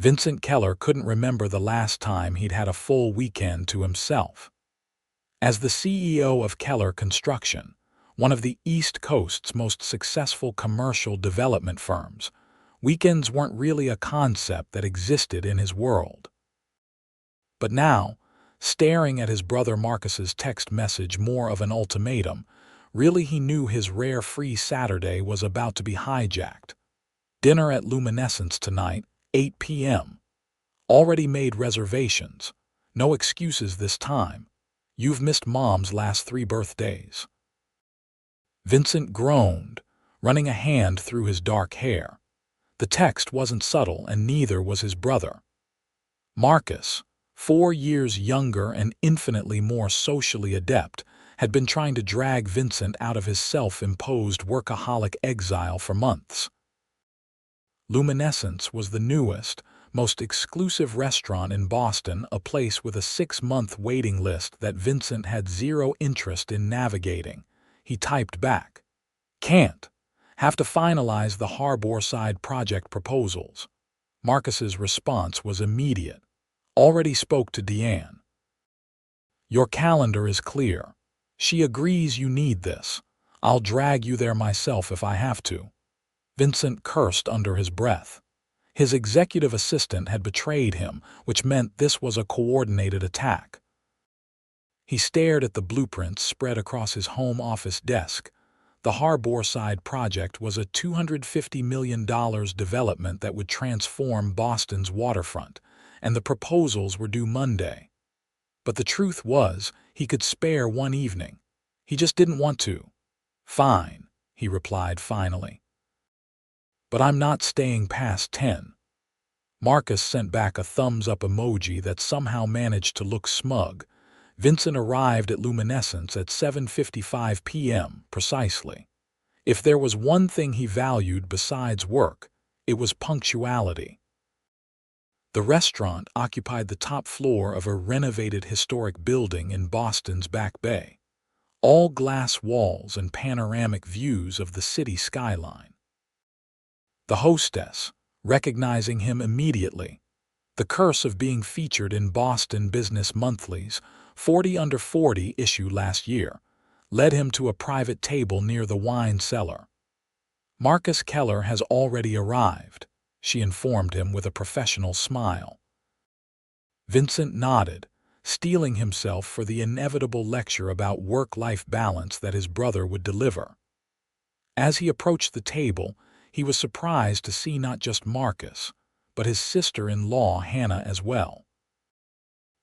Vincent Keller couldn't remember the last time he'd had a full weekend to himself. As the CEO of Keller Construction, one of the East Coast's most successful commercial development firms, weekends weren't really a concept that existed in his world. But now, staring at his brother Marcus's text message more of an ultimatum, really he knew his rare free Saturday was about to be hijacked. Dinner at Luminescence tonight, 8 p.m. Already made reservations. No excuses this time. You've missed Mom's last 3 birthdays. Vincent groaned, running a hand through his dark hair. The text wasn't subtle, and neither was his brother. Marcus, 4 years younger and infinitely more socially adept, had been trying to drag Vincent out of his self-imposed workaholic exile for months. Luminescence was the newest, most exclusive restaurant in Boston, a place with a 6-month waiting list that Vincent had zero interest in navigating. He typed back, "Can't. Have to finalize the Harborside project proposals." Marcus's response was immediate. "Already spoke to Deanne. Your calendar is clear. She agrees you need this. I'll drag you there myself if I have to." Vincent cursed under his breath. His executive assistant had betrayed him, which meant this was a coordinated attack. He stared at the blueprints spread across his home office desk. The Harborside project was a $250 million development that would transform Boston's waterfront, and the proposals were due Monday. But the truth was, he could spare one evening. He just didn't want to. "Fine," he replied finally. "But I'm not staying past 10. Marcus sent back a thumbs-up emoji that somehow managed to look smug. Vincent arrived at Luminescence at 7:55 p.m. precisely. If there was one thing he valued besides work, it was punctuality. The restaurant occupied the top floor of a renovated historic building in Boston's Back Bay. All glass walls and panoramic views of the city skyline. The hostess, recognizing him immediately, the curse of being featured in Boston Business Monthly's 40 Under 40 issue last year, led him to a private table near the wine cellar. "Marcus Keller has already arrived," she informed him with a professional smile. Vincent nodded, steeling himself for the inevitable lecture about work-life balance that his brother would deliver. As he approached the table, he was surprised to see not just Marcus, but his sister-in-law Hannah as well.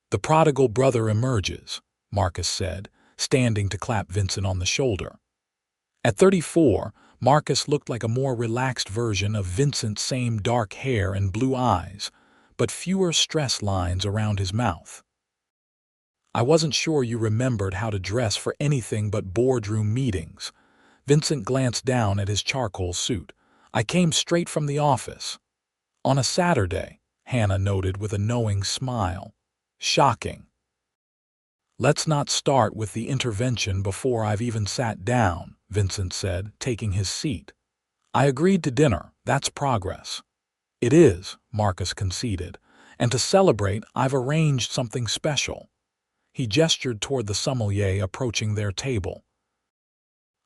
"The prodigal brother emerges," Marcus said, standing to clap Vincent on the shoulder. At 34, Marcus looked like a more relaxed version of Vincent's same dark hair and blue eyes, but fewer stress lines around his mouth. "I wasn't sure you remembered how to dress for anything but boardroom meetings." Vincent glanced down at his charcoal suit. "I came straight from the office." "On a Saturday," Hannah noted with a knowing smile. "Shocking." "Let's not start with the intervention before I've even sat down," Vincent said, taking his seat. "I agreed to dinner. That's progress." "It is," Marcus conceded. "And to celebrate, I've arranged something special." He gestured toward the sommelier approaching their table.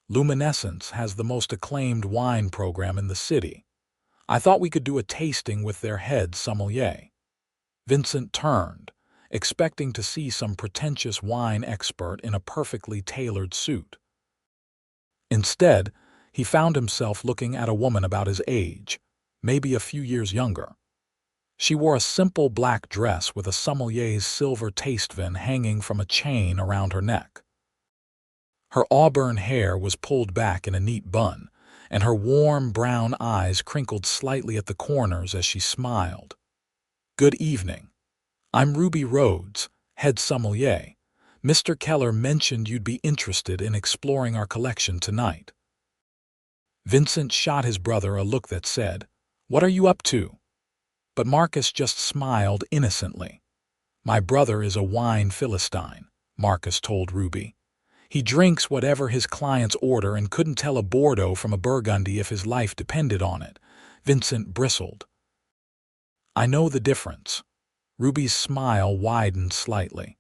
"Luminescence has the most acclaimed wine program in the city. I thought we could do a tasting with their head sommelier." Vincent turned, expecting to see some pretentious wine expert in a perfectly tailored suit. Instead, he found himself looking at a woman about his age, maybe a few years younger. She wore a simple black dress with a sommelier's silver taste-vin hanging from a chain around her neck. Her auburn hair was pulled back in a neat bun, and her warm brown eyes crinkled slightly at the corners as she smiled. "Good evening. I'm Ruby Rhodes, head sommelier. Mr. Keller mentioned you'd be interested in exploring our collection tonight." Vincent shot his brother a look that said, "What are you up to?" But Marcus just smiled innocently. "My brother is a wine philistine," Marcus told Ruby. "He drinks whatever his clients order and couldn't tell a Bordeaux from a Burgundy if his life depended on it." Vincent bristled. I know the difference. Ruby's smile widened slightly.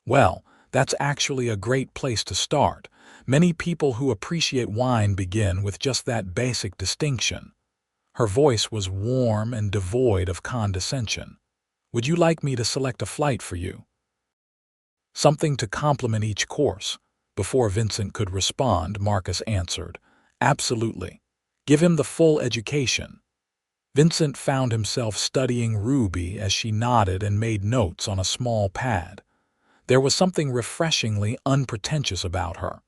Well, that's actually a great place to start. Many people who appreciate wine begin with just that basic distinction. Her voice was warm and devoid of condescension. Would you like me to select a flight for you? Something to complement each course. Before Vincent could respond, Marcus answered, Absolutely. Give him the full education. Vincent found himself studying Ruby as she nodded and made notes on a small pad. There was something refreshingly unpretentious about her.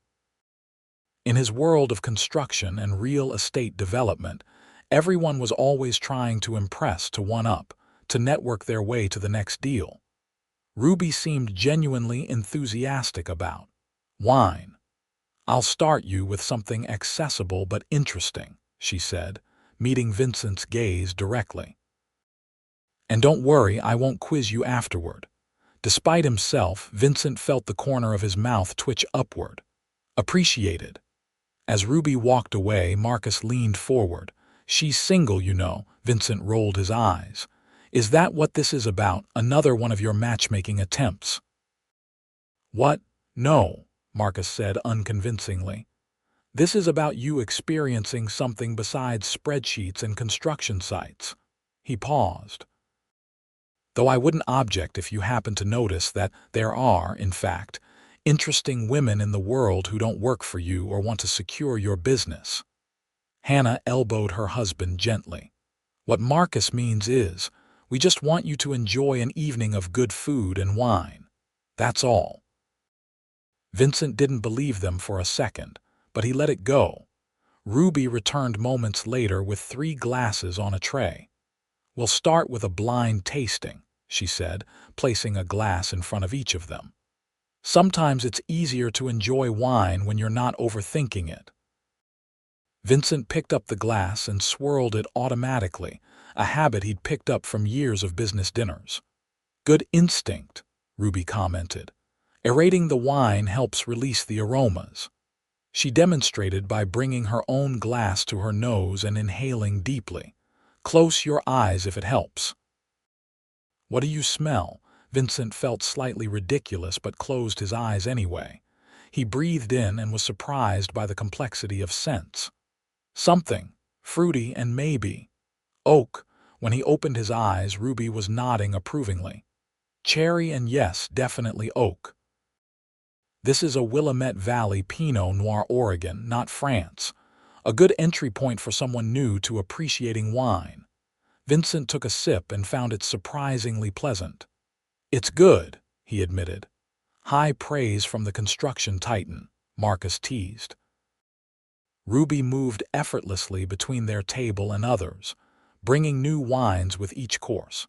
In his world of construction and real estate development, everyone was always trying to impress, to one-up, to network their way to the next deal. Ruby seemed genuinely enthusiastic about wine. I'll start you with something accessible but interesting, she said, meeting Vincent's gaze directly. And don't worry, I won't quiz you afterward. Despite himself, Vincent felt the corner of his mouth twitch upward. Appreciated. As Ruby walked away, Marcus leaned forward. She's single, you know. Vincent rolled his eyes. Is that what this is about? Another one of your matchmaking attempts? What? No, Marcus said unconvincingly. This is about you experiencing something besides spreadsheets and construction sites. He paused. Though I wouldn't object if you happen to notice that there are, in fact, interesting women in the world who don't work for you or want to secure your business. Hannah elbowed her husband gently. What Marcus means is, we just want you to enjoy an evening of good food and wine. That's all. Vincent didn't believe them for a second, but he let it go. Ruby returned moments later with 3 glasses on a tray. We'll start with a blind tasting, she said, placing a glass in front of each of them. Sometimes it's easier to enjoy wine when you're not overthinking it. Vincent picked up the glass and swirled it automatically, a habit he'd picked up from years of business dinners. Good instinct, Ruby commented. Aerating the wine helps release the aromas. She demonstrated by bringing her own glass to her nose and inhaling deeply. Close your eyes if it helps. What do you smell? Vincent felt slightly ridiculous but closed his eyes anyway. He breathed in and was surprised by the complexity of scents. Something, fruity and maybe. Oak. When he opened his eyes, Ruby was nodding approvingly. Cherry and yes, definitely oak. This is a Willamette Valley Pinot Noir, Oregon, not France. A good entry point for someone new to appreciating wine. Vincent took a sip and found it surprisingly pleasant. It's good, he admitted. High praise from the construction titan, Marcus teased. Ruby moved effortlessly between their table and others, bringing new wines with each course.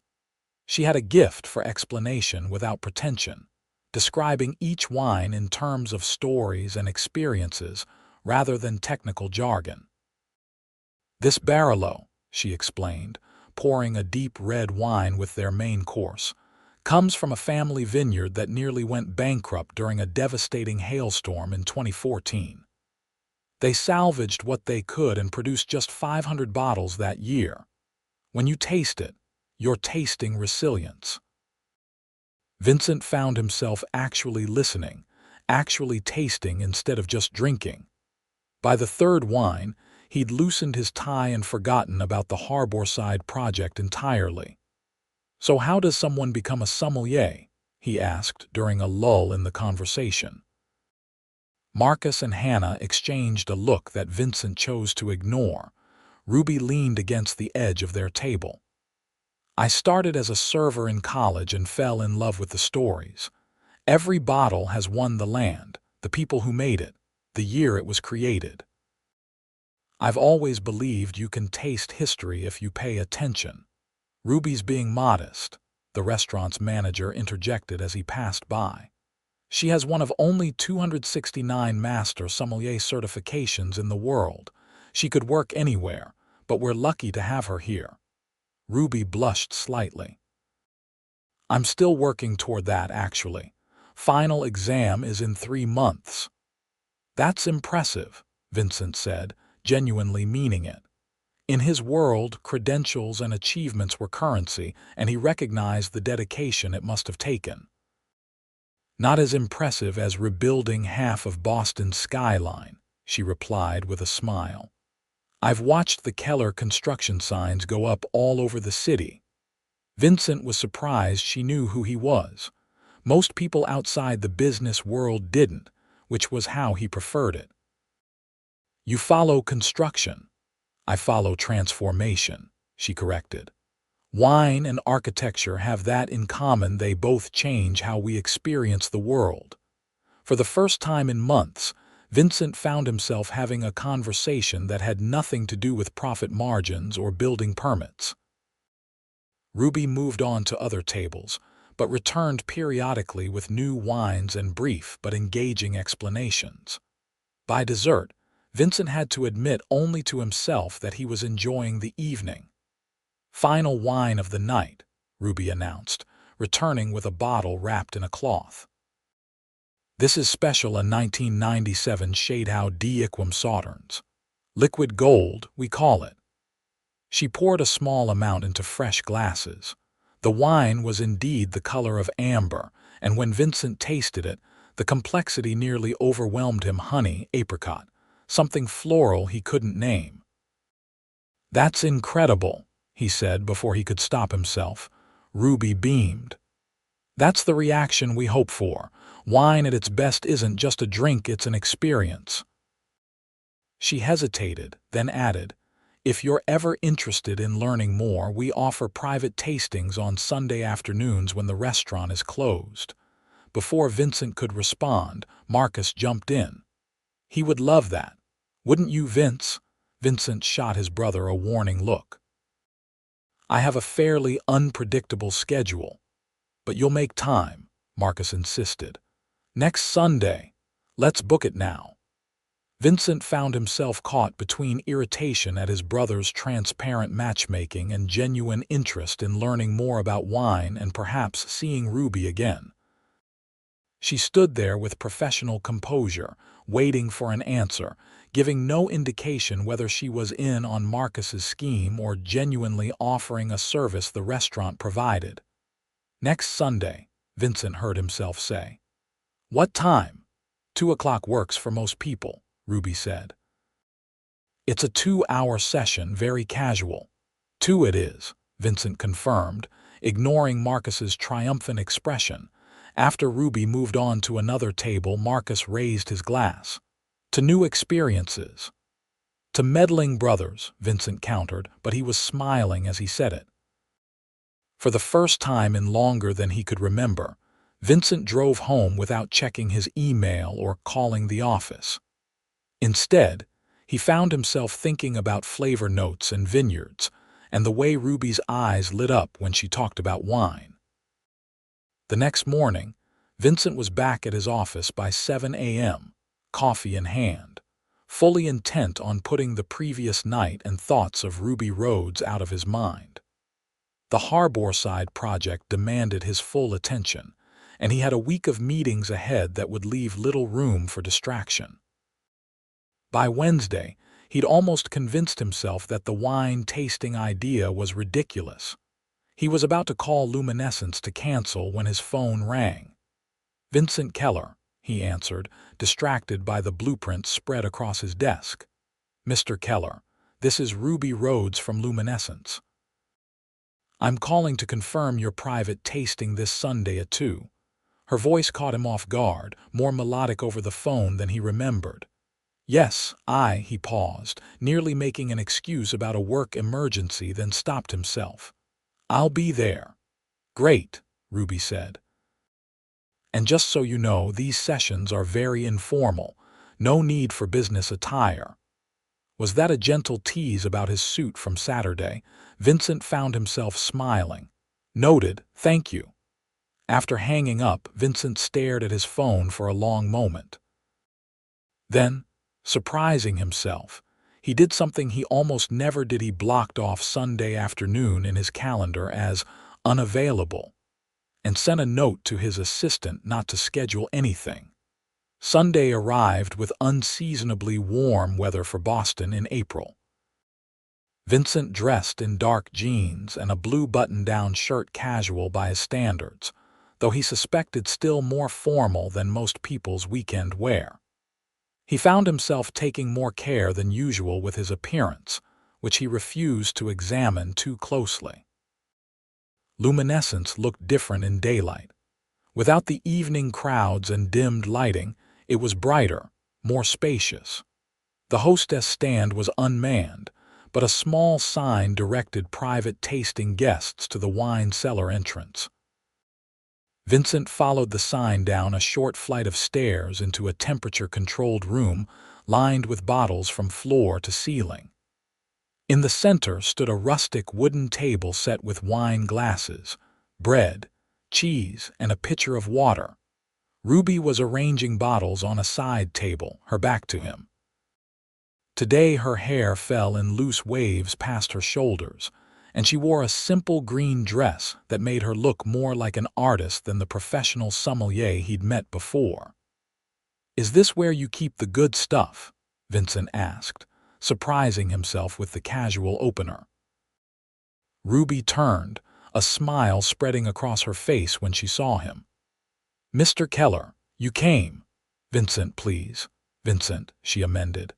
She had a gift for explanation without pretension, describing each wine in terms of stories and experiences rather than technical jargon. This Barolo, she explained, pouring a deep red wine with their main course, comes from a family vineyard that nearly went bankrupt during a devastating hailstorm in 2014. They salvaged what they could and produced just 500 bottles that year. When you taste it, you're tasting resilience. Vincent found himself actually listening, actually tasting instead of just drinking. By the third wine, he'd loosened his tie and forgotten about the Harborside project entirely. So how does someone become a sommelier? He asked during a lull in the conversation. Marcus and Hannah exchanged a look that Vincent chose to ignore. Ruby leaned against the edge of their table. I started as a server in college and fell in love with the stories. Every bottle has won the land, the people who made it, the year it was created. I've always believed you can taste history if you pay attention. Ruby's being modest, the restaurant's manager interjected as he passed by. She has one of only 269 Master Sommelier certifications in the world. She could work anywhere, but we're lucky to have her here. Ruby blushed slightly. I'm still working toward that, actually. Final exam is in 3 months. That's impressive, Vincent said, genuinely meaning it. In his world, credentials and achievements were currency, and he recognized the dedication it must have taken. "Not as impressive as rebuilding half of Boston's skyline," she replied with a smile. "I've watched the Keller construction signs go up all over the city." Vincent was surprised she knew who he was. Most people outside the business world didn't, which was how he preferred it. "You follow construction. I follow transformation," she corrected. "Wine and architecture have that in common: they both change how we experience the world." For the first time in months, Vincent found himself having a conversation that had nothing to do with profit margins or building permits. Ruby moved on to other tables, but returned periodically with new wines and brief but engaging explanations. By dessert, Vincent had to admit only to himself that he was enjoying the evening. "Final wine of the night," Ruby announced, returning with a bottle wrapped in a cloth. "This is special, a 1997 Shadehow d'Yquem Sauternes. Liquid gold, we call it." She poured a small amount into fresh glasses. The wine was indeed the color of amber, and when Vincent tasted it, the complexity nearly overwhelmed him: honey, apricot, something floral he couldn't name. "That's incredible," he said before he could stop himself. Ruby beamed. "That's the reaction we hope for. Wine at its best isn't just a drink, it's an experience." She hesitated, then added, "If you're ever interested in learning more, we offer private tastings on Sunday afternoons when the restaurant is closed." Before Vincent could respond, Marcus jumped in. "He would love that. Wouldn't you, Vince?" Vincent shot his brother a warning look. "I have a fairly unpredictable schedule." "But you'll make time," Marcus insisted. "Next Sunday. Let's book it now." Vincent found himself caught between irritation at his brother's transparent matchmaking and genuine interest in learning more about wine and perhaps seeing Ruby again. She stood there with professional composure, waiting for an answer, giving no indication whether she was in on Marcus's scheme or genuinely offering a service the restaurant provided. "Next Sunday," Vincent heard himself say. "What time?" "2 o'clock works for most people," Ruby said. "It's a 2-hour session, very casual." "Two it is," Vincent confirmed, ignoring Marcus's triumphant expression. After Ruby moved on to another table, Marcus raised his glass. "To new experiences." "To meddling brothers," Vincent countered, but he was smiling as he said it. For the first time in longer than he could remember, Vincent drove home without checking his email or calling the office. Instead, he found himself thinking about flavor notes and vineyards, and the way Ruby's eyes lit up when she talked about wine. The next morning, Vincent was back at his office by 7 a.m., coffee in hand, fully intent on putting the previous night and thoughts of Ruby Rhodes out of his mind. The Harborside project demanded his full attention, and he had a week of meetings ahead that would leave little room for distraction. By Wednesday, he'd almost convinced himself that the wine tasting idea was ridiculous. He was about to call Luminescence to cancel when his phone rang. "Vincent Keller," he answered, distracted by the blueprints spread across his desk. "Mr. Keller, this is Ruby Rhodes from Luminescence. I'm calling to confirm your private tasting this Sunday at 2. Her voice caught him off guard, more melodic over the phone than he remembered. "Yes, he paused, nearly making an excuse about a work emergency, then stopped himself. "I'll be there." "Great," Ruby said. "And just so you know, these sessions are very informal. No need for business attire." Was that a gentle tease about his suit from Saturday? Vincent found himself smiling. "Noted, thank you." After hanging up, Vincent stared at his phone for a long moment. Then, surprising himself, he did something he almost never did. He blocked off Sunday afternoon in his calendar as unavailable and sent a note to his assistant not to schedule anything. Sunday arrived with unseasonably warm weather for Boston in April. Vincent dressed in dark jeans and a blue button-down shirt, casual by his standards, though he suspected still more formal than most people's weekend wear. He found himself taking more care than usual with his appearance, which he refused to examine too closely. Luminescence looked different in daylight. Without the evening crowds and dimmed lighting, it was brighter, more spacious. The hostess stand was unmanned, but a small sign directed private tasting guests to the wine cellar entrance. Vincent followed the sign down a short flight of stairs into a temperature-controlled room lined with bottles from floor to ceiling. In the center stood a rustic wooden table set with wine glasses, bread, cheese, and a pitcher of water. Ruby was arranging bottles on a side table, her back to him. Today her hair fell in loose waves past her shoulders, and she wore a simple green dress that made her look more like an artist than the professional sommelier he'd met before. "Is this where you keep the good stuff?" Vincent asked, surprising himself with the casual opener. Ruby turned, a smile spreading across her face when she saw him. "Mr. Keller, you came." "Vincent, please." "Vincent," she amended.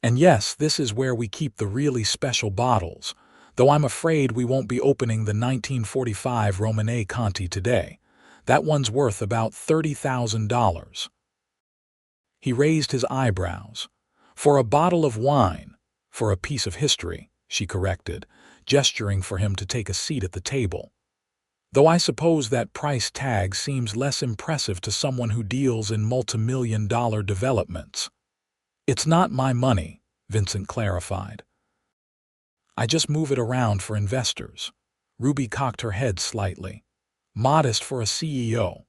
"And yes, this is where we keep the really special bottles, though I'm afraid we won't be opening the 1945 Romanée Conti today. That one's worth about $30,000. He raised his eyebrows. "For a bottle of wine." "For a piece of history," she corrected, gesturing for him to take a seat at the table. "Though I suppose that price tag seems less impressive to someone who deals in multimillion-dollar developments." "It's not my money," Vincent clarified. "I just move it around for investors." Ruby cocked her head slightly. "Modest for a CEO."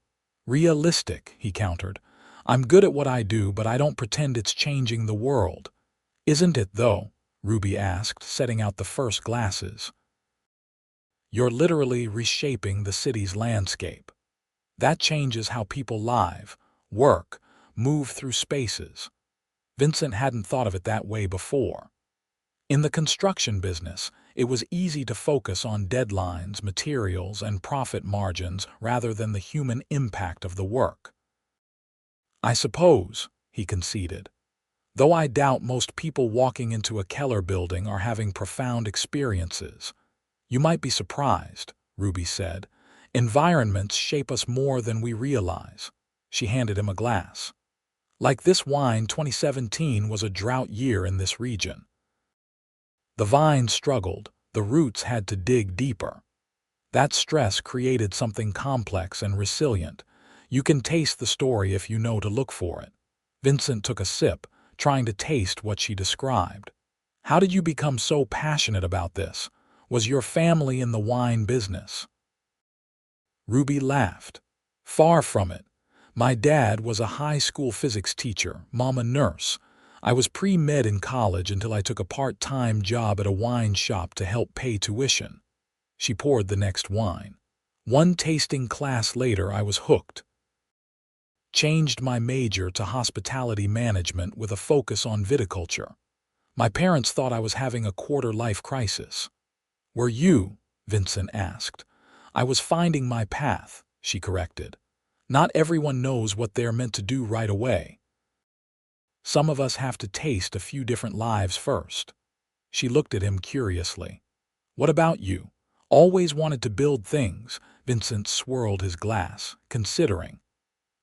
"Realistic," he countered. "I'm good at what I do, but I don't pretend it's changing the world." "Isn't it, though?" Ruby asked, setting out the first glasses. "You're literally reshaping the city's landscape. That changes how people live, work, move through spaces." Vincent hadn't thought of it that way before. In the construction business, it was easy to focus on deadlines, materials, and profit margins rather than the human impact of the work. "I suppose," he conceded. "Though I doubt most people walking into a Keller building are having profound experiences." "You might be surprised," Ruby said. "Environments shape us more than we realize." She handed him a glass. "Like this wine, 2017 was a drought year in this region. The vine struggled, the roots had to dig deeper. That stress created something complex and resilient. You can taste the story if you know to look for it." Vincent took a sip, trying to taste what she described. "How did you become so passionate about this? Was your family in the wine business?" Ruby laughed. "Far from it. My dad was a high school physics teacher, Mom a nurse. I was pre-med in college until I took a part-time job at a wine shop to help pay tuition." She poured the next wine. "One tasting class later, I was hooked. Changed my major to hospitality management with a focus on viticulture. My parents thought I was having a quarter-life crisis." "Were you?" Vincent asked. "I was finding my path," she corrected. "Not everyone knows what they're meant to do right away. Some of us have to taste a few different lives first." She looked at him curiously. "What about you? Always wanted to build things?" Vincent swirled his glass, considering.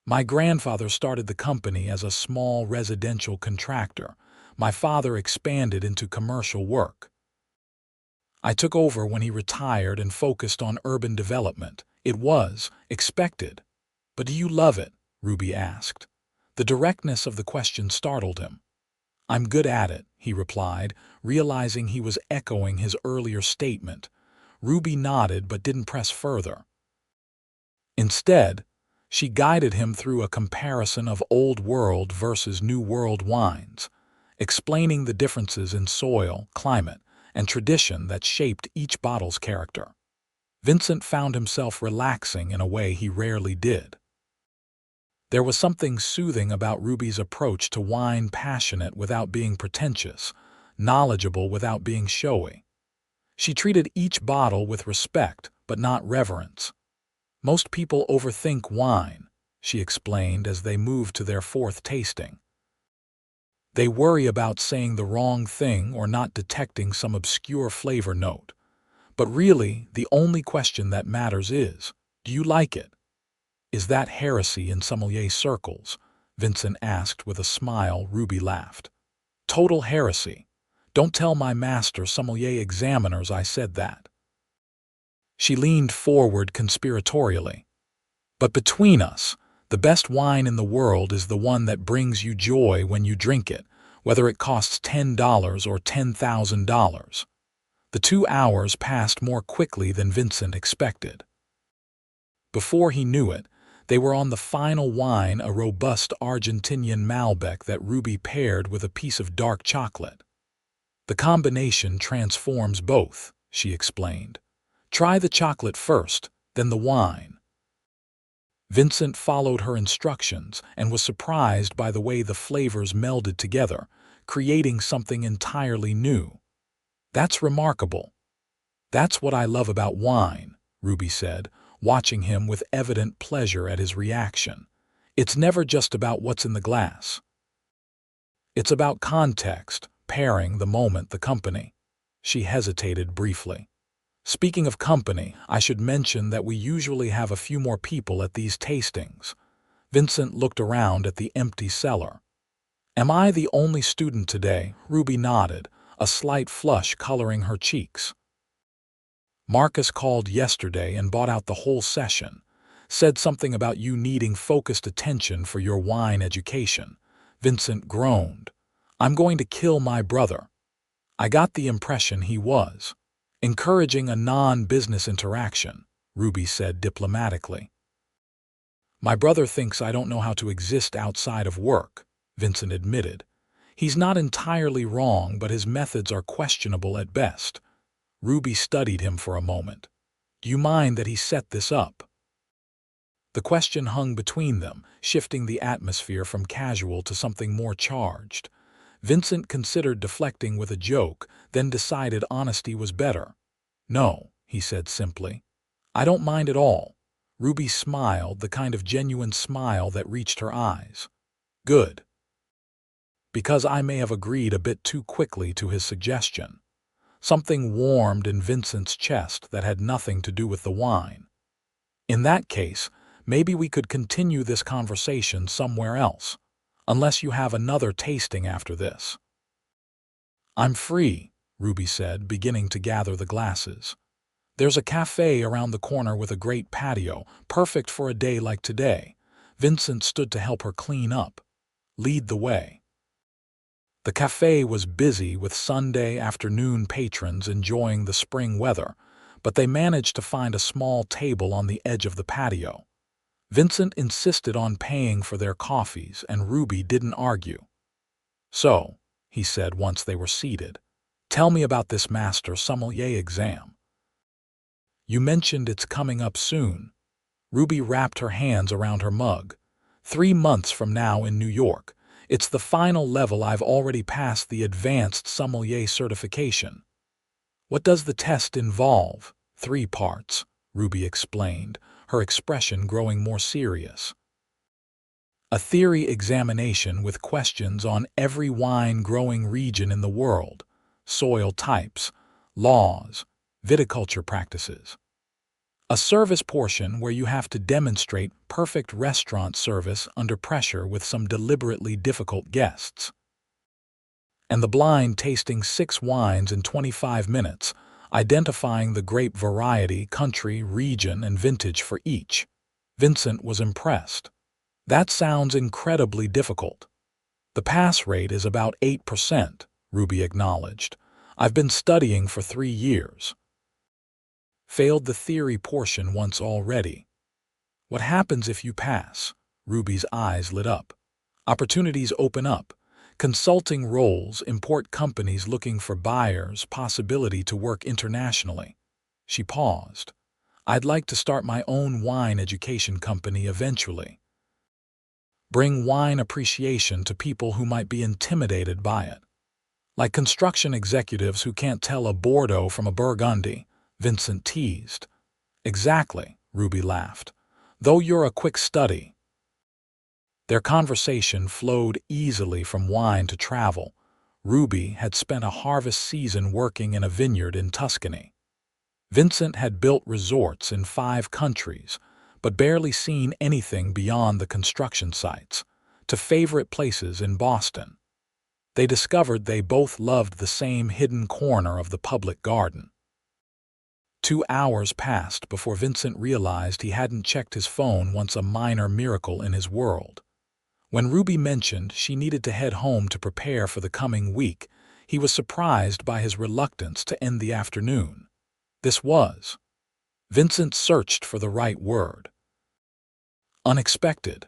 "My grandfather started the company as a small residential contractor. My father expanded into commercial work. I took over when he retired and focused on urban development. It was expected." "But do you love it?" Ruby asked. The directness of the question startled him. "I'm good at it," he replied, realizing he was echoing his earlier statement. Ruby nodded but didn't press further. Instead, she guided him through a comparison of Old World versus New World wines, explaining the differences in soil, climate, and tradition that shaped each bottle's character. Vincent found himself relaxing in a way he rarely did. There was something soothing about Ruby's approach to wine, passionate without being pretentious, knowledgeable without being showy. She treated each bottle with respect, but not reverence. Most people overthink wine, she explained as they moved to their fourth tasting. They worry about saying the wrong thing or not detecting some obscure flavor note. But really, the only question that matters is, do you like it? Is that heresy in sommelier circles? Vincent asked with a smile. Ruby laughed. Total heresy. Don't tell my master sommelier examiners I said that. She leaned forward conspiratorially. But between us, the best wine in the world is the one that brings you joy when you drink it, whether it costs $10 or $10,000. The 2 hours passed more quickly than Vincent expected. Before he knew it, they were on the final wine, a robust Argentinian Malbec that Ruby paired with a piece of dark chocolate. The combination transforms both, she explained. Try the chocolate first, then the wine. Vincent followed her instructions and was surprised by the way the flavors melded together, creating something entirely new. That's remarkable. That's what I love about wine, Ruby said, watching him with evident pleasure at his reaction. It's never just about what's in the glass. It's about context, pairing, the moment, the company. She hesitated briefly. Speaking of company, I should mention that we usually have a few more people at these tastings. Vincent looked around at the empty cellar. Am I the only student today? Ruby nodded, a slight flush coloring her cheeks. Marcus called yesterday and bought out the whole session. Said something about you needing focused attention for your wine education. Vincent groaned. I'm going to kill my brother. I got the impression he was encouraging a non-business interaction, Ruby said diplomatically. My brother thinks I don't know how to exist outside of work, Vincent admitted. He's not entirely wrong, but his methods are questionable at best. Ruby studied him for a moment. Do you mind that he set this up? The question hung between them, shifting the atmosphere from casual to something more charged. Vincent considered deflecting with a joke, then decided honesty was better. No, he said simply. I don't mind at all. Ruby smiled, the kind of genuine smile that reached her eyes. Good. Because I may have agreed a bit too quickly to his suggestion. Something warmed in Vincent's chest that had nothing to do with the wine. In that case, maybe we could continue this conversation somewhere else, unless you have another tasting after this. I'm free, Ruby said, beginning to gather the glasses. There's a cafe around the corner with a great patio, perfect for a day like today. Vincent stood to help her clean up. Lead the way. The cafe was busy with Sunday afternoon patrons enjoying the spring weather, but they managed to find a small table on the edge of the patio. Vincent insisted on paying for their coffees, and Ruby didn't argue. So, he said once they were seated, tell me about this master sommelier exam. You mentioned it's coming up soon. Ruby wrapped her hands around her mug. 3 months from now in New York. It's the final level. I've already passed the advanced sommelier certification. What does the test involve? 3 parts, Ruby explained, her expression growing more serious. A theory examination with questions on every wine-growing region in the world, soil types, laws, viticulture practices. A service portion where you have to demonstrate perfect restaurant service under pressure with some deliberately difficult guests. And the blind tasting 6 wines in 25 minutes, identifying the grape variety, country, region, and vintage for each. Vincent was impressed. That sounds incredibly difficult. The pass rate is about 8%, Ruby acknowledged. I've been studying for 3 years. Failed the theory portion once already. What happens if you pass? Ruby's eyes lit up. Opportunities open up. Consulting roles, import companies looking for buyers, possibility to work internationally. She paused. I'd like to start my own wine education company eventually. Bring wine appreciation to people who might be intimidated by it. Like construction executives who can't tell a Bordeaux from a Burgundy, Vincent teased. Exactly, Ruby laughed. Though you're a quick study. Their conversation flowed easily from wine to travel. Ruby had spent a harvest season working in a vineyard in Tuscany. Vincent had built resorts in 5 countries, but barely seen anything beyond the construction sites, to favorite places in Boston. They discovered they both loved the same hidden corner of the public garden. 2 hours passed before Vincent realized he hadn't checked his phone, once a minor miracle in his world. When Ruby mentioned she needed to head home to prepare for the coming week, he was surprised by his reluctance to end the afternoon. This was. Vincent searched for the right word. Unexpected.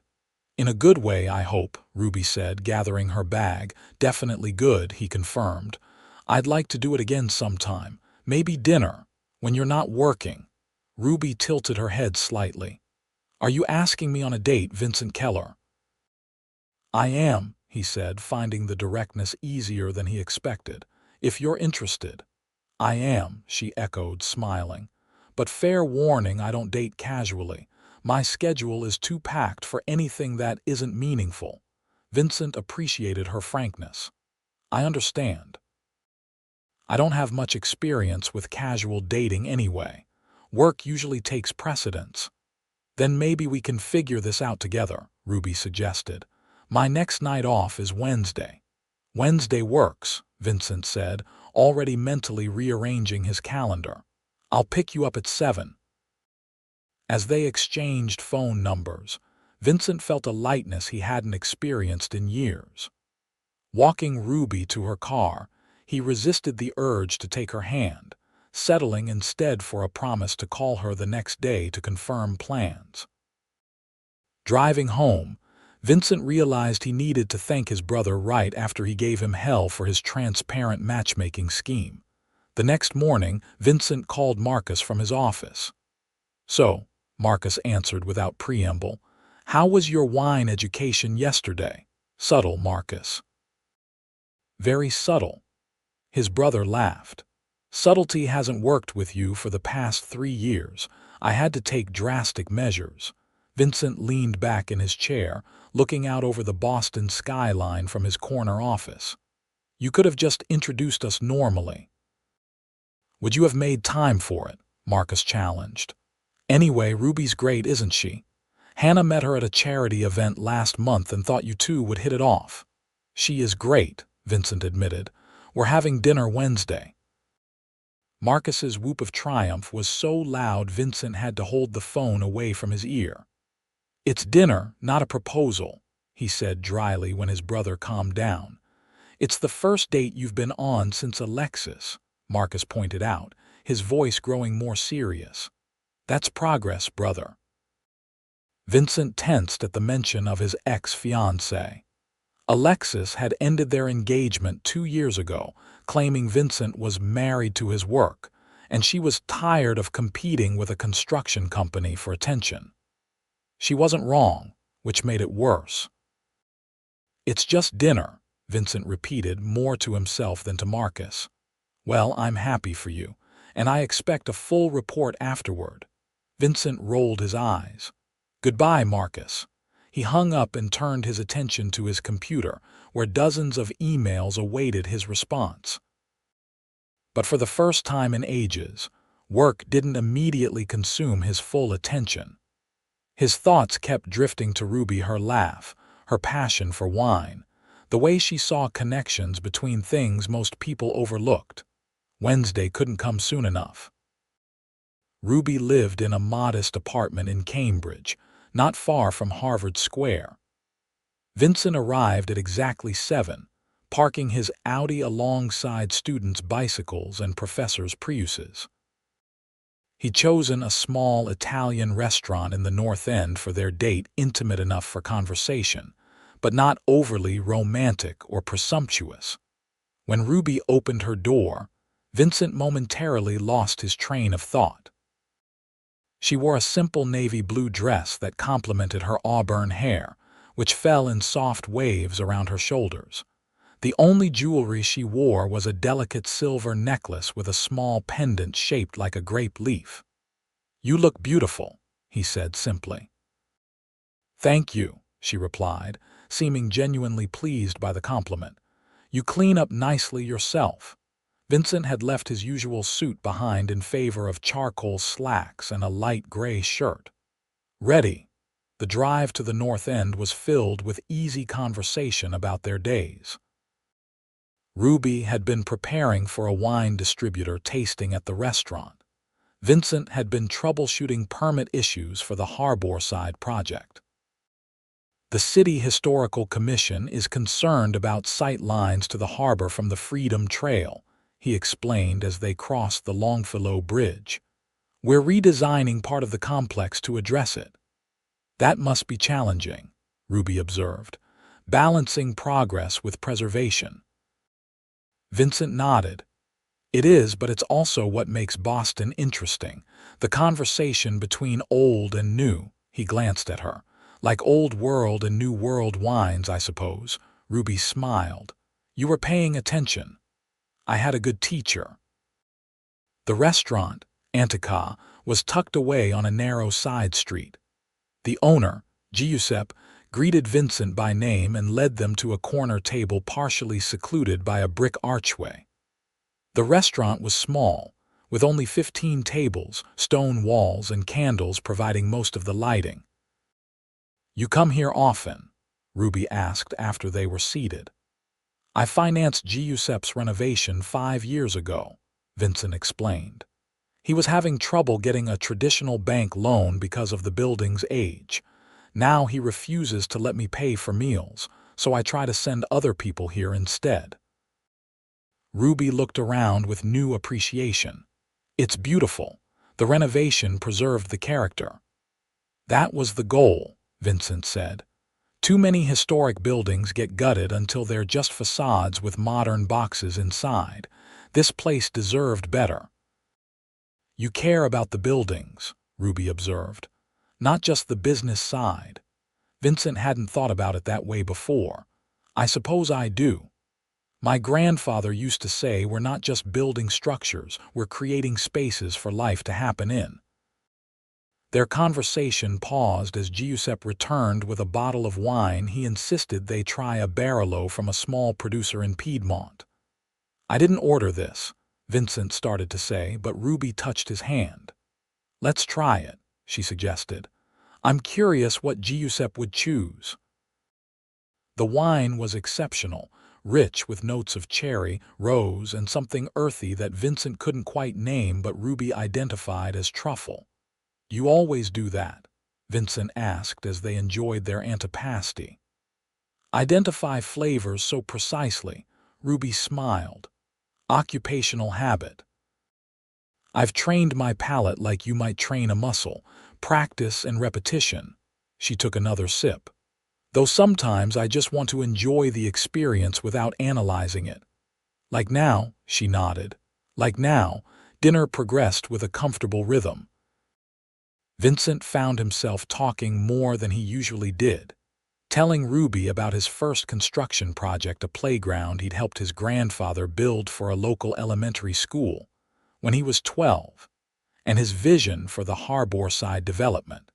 In a good way, I hope, Ruby said, gathering her bag. Definitely good, he confirmed. I'd like to do it again sometime. Maybe dinner, when you're not working. Ruby tilted her head slightly. Are you asking me on a date, Vincent Keller? I am, he said, finding the directness easier than he expected. If you're interested. I am, she echoed, smiling. But fair warning, I don't date casually. My schedule is too packed for anything that isn't meaningful. Vincent appreciated her frankness. I understand. I don't have much experience with casual dating anyway. Work usually takes precedence. Then maybe we can figure this out together, Ruby suggested. My next night off is Wednesday. Wednesday works, Vincent said, already mentally rearranging his calendar. I'll pick you up at 7. As they exchanged phone numbers, Vincent felt a lightness he hadn't experienced in years. Walking Ruby to her car, he resisted the urge to take her hand, settling instead for a promise to call her the next day to confirm plans. Driving home, Vincent realized he needed to thank his brother right after he gave him hell for his transparent matchmaking scheme. The next morning, Vincent called Marcus from his office. So, Marcus answered without preamble, how was your wine education yesterday? Subtle, Marcus. Very subtle. His brother laughed. Subtlety hasn't worked with you for the past 3 years. I had to take drastic measures. Vincent leaned back in his chair, looking out over the Boston skyline from his corner office. You could have just introduced us normally. Would you have made time for it? Marcus challenged. Anyway, Ruby's great, isn't she? Hannah met her at a charity event last month and thought you two would hit it off. She is great, Vincent admitted. We're having dinner Wednesday. Marcus's whoop of triumph was so loud Vincent had to hold the phone away from his ear. It's dinner, not a proposal, he said dryly when his brother calmed down. It's the first date you've been on since Alexis, Marcus pointed out, his voice growing more serious. That's progress, brother. Vincent tensed at the mention of his ex-fiancée. Alexis had ended their engagement 2 years ago, claiming Vincent was married to his work, and she was tired of competing with a construction company for attention. She wasn't wrong, which made it worse. It's just dinner, Vincent repeated, more to himself than to Marcus. Well, I'm happy for you, and I expect a full report afterward. Vincent rolled his eyes. Goodbye, Marcus. He hung up and turned his attention to his computer, where dozens of emails awaited his response. But for the first time in ages, work didn't immediately consume his full attention. His thoughts kept drifting to Ruby, her laugh, her passion for wine, the way she saw connections between things most people overlooked. Wednesday couldn't come soon enough. Ruby lived in a modest apartment in Cambridge, not far from Harvard Square. Vincent arrived at exactly 7, parking his Audi alongside students' bicycles and professors' Priuses. He'd chosen a small Italian restaurant in the North End for their date, intimate enough for conversation, but not overly romantic or presumptuous. When Ruby opened her door, Vincent momentarily lost his train of thought. She wore a simple navy blue dress that complemented her auburn hair, which fell in soft waves around her shoulders. The only jewelry she wore was a delicate silver necklace with a small pendant shaped like a grape leaf. "You look beautiful," he said simply. "Thank you," she replied, seeming genuinely pleased by the compliment. "You clean up nicely yourself." Vincent had left his usual suit behind in favor of charcoal slacks and a light gray shirt. Ready. The drive to the North End was filled with easy conversation about their days. Ruby had been preparing for a wine distributor tasting at the restaurant. Vincent had been troubleshooting permit issues for the Harborside project. The City Historical Commission is concerned about sight lines to the harbor from the Freedom Trail, he explained as they crossed the Longfellow Bridge. "We're redesigning part of the complex to address it." "That must be challenging," Ruby observed, "balancing progress with preservation." Vincent nodded. "It is, but it's also what makes Boston interesting. The conversation between old and new." He glanced at her. "Like old world and new world wines, I suppose." Ruby smiled. "You were paying attention." "I had a good teacher." The restaurant, Antica, was tucked away on a narrow side street. The owner, Giuseppe, greeted Vincent by name and led them to a corner table partially secluded by a brick archway. The restaurant was small, with only 15 tables, stone walls, and candles providing most of the lighting. "You come here often?" Ruby asked after they were seated. "I financed Giuseppe's renovation 5 years ago," Vincent explained. "He was having trouble getting a traditional bank loan because of the building's age. Now he refuses to let me pay for meals, so I try to send other people here instead." Ruby looked around with new appreciation. "It's beautiful. The renovation preserved the character." "That was the goal," Vincent said. "Too many historic buildings get gutted until they're just facades with modern boxes inside. This place deserved better." "You care about the buildings," Ruby observed. "Not just the business side." Vincent hadn't thought about it that way before. "I suppose I do. My grandfather used to say we're not just building structures, we're creating spaces for life to happen in." Their conversation paused as Giuseppe returned with a bottle of wine. He insisted they try a Barolo from a small producer in Piedmont. "I didn't order this," Vincent started to say, but Ruby touched his hand. "Let's try it," she suggested. "I'm curious what Giuseppe would choose." The wine was exceptional, rich with notes of cherry, rose, and something earthy that Vincent couldn't quite name but Ruby identified as truffle. "You always do that?" Vincent asked as they enjoyed their antipasti. "Identify flavors so precisely," Ruby smiled. "Occupational habit. I've trained my palate like you might train a muscle, practice and repetition." She took another sip. "Though sometimes I just want to enjoy the experience without analyzing it." "Like now," she nodded. "Like now, dinner progressed with a comfortable rhythm." Vincent found himself talking more than he usually did, telling Ruby about his first construction project, a playground he'd helped his grandfather build for a local elementary school when he was 12, and his vision for the Harborside development,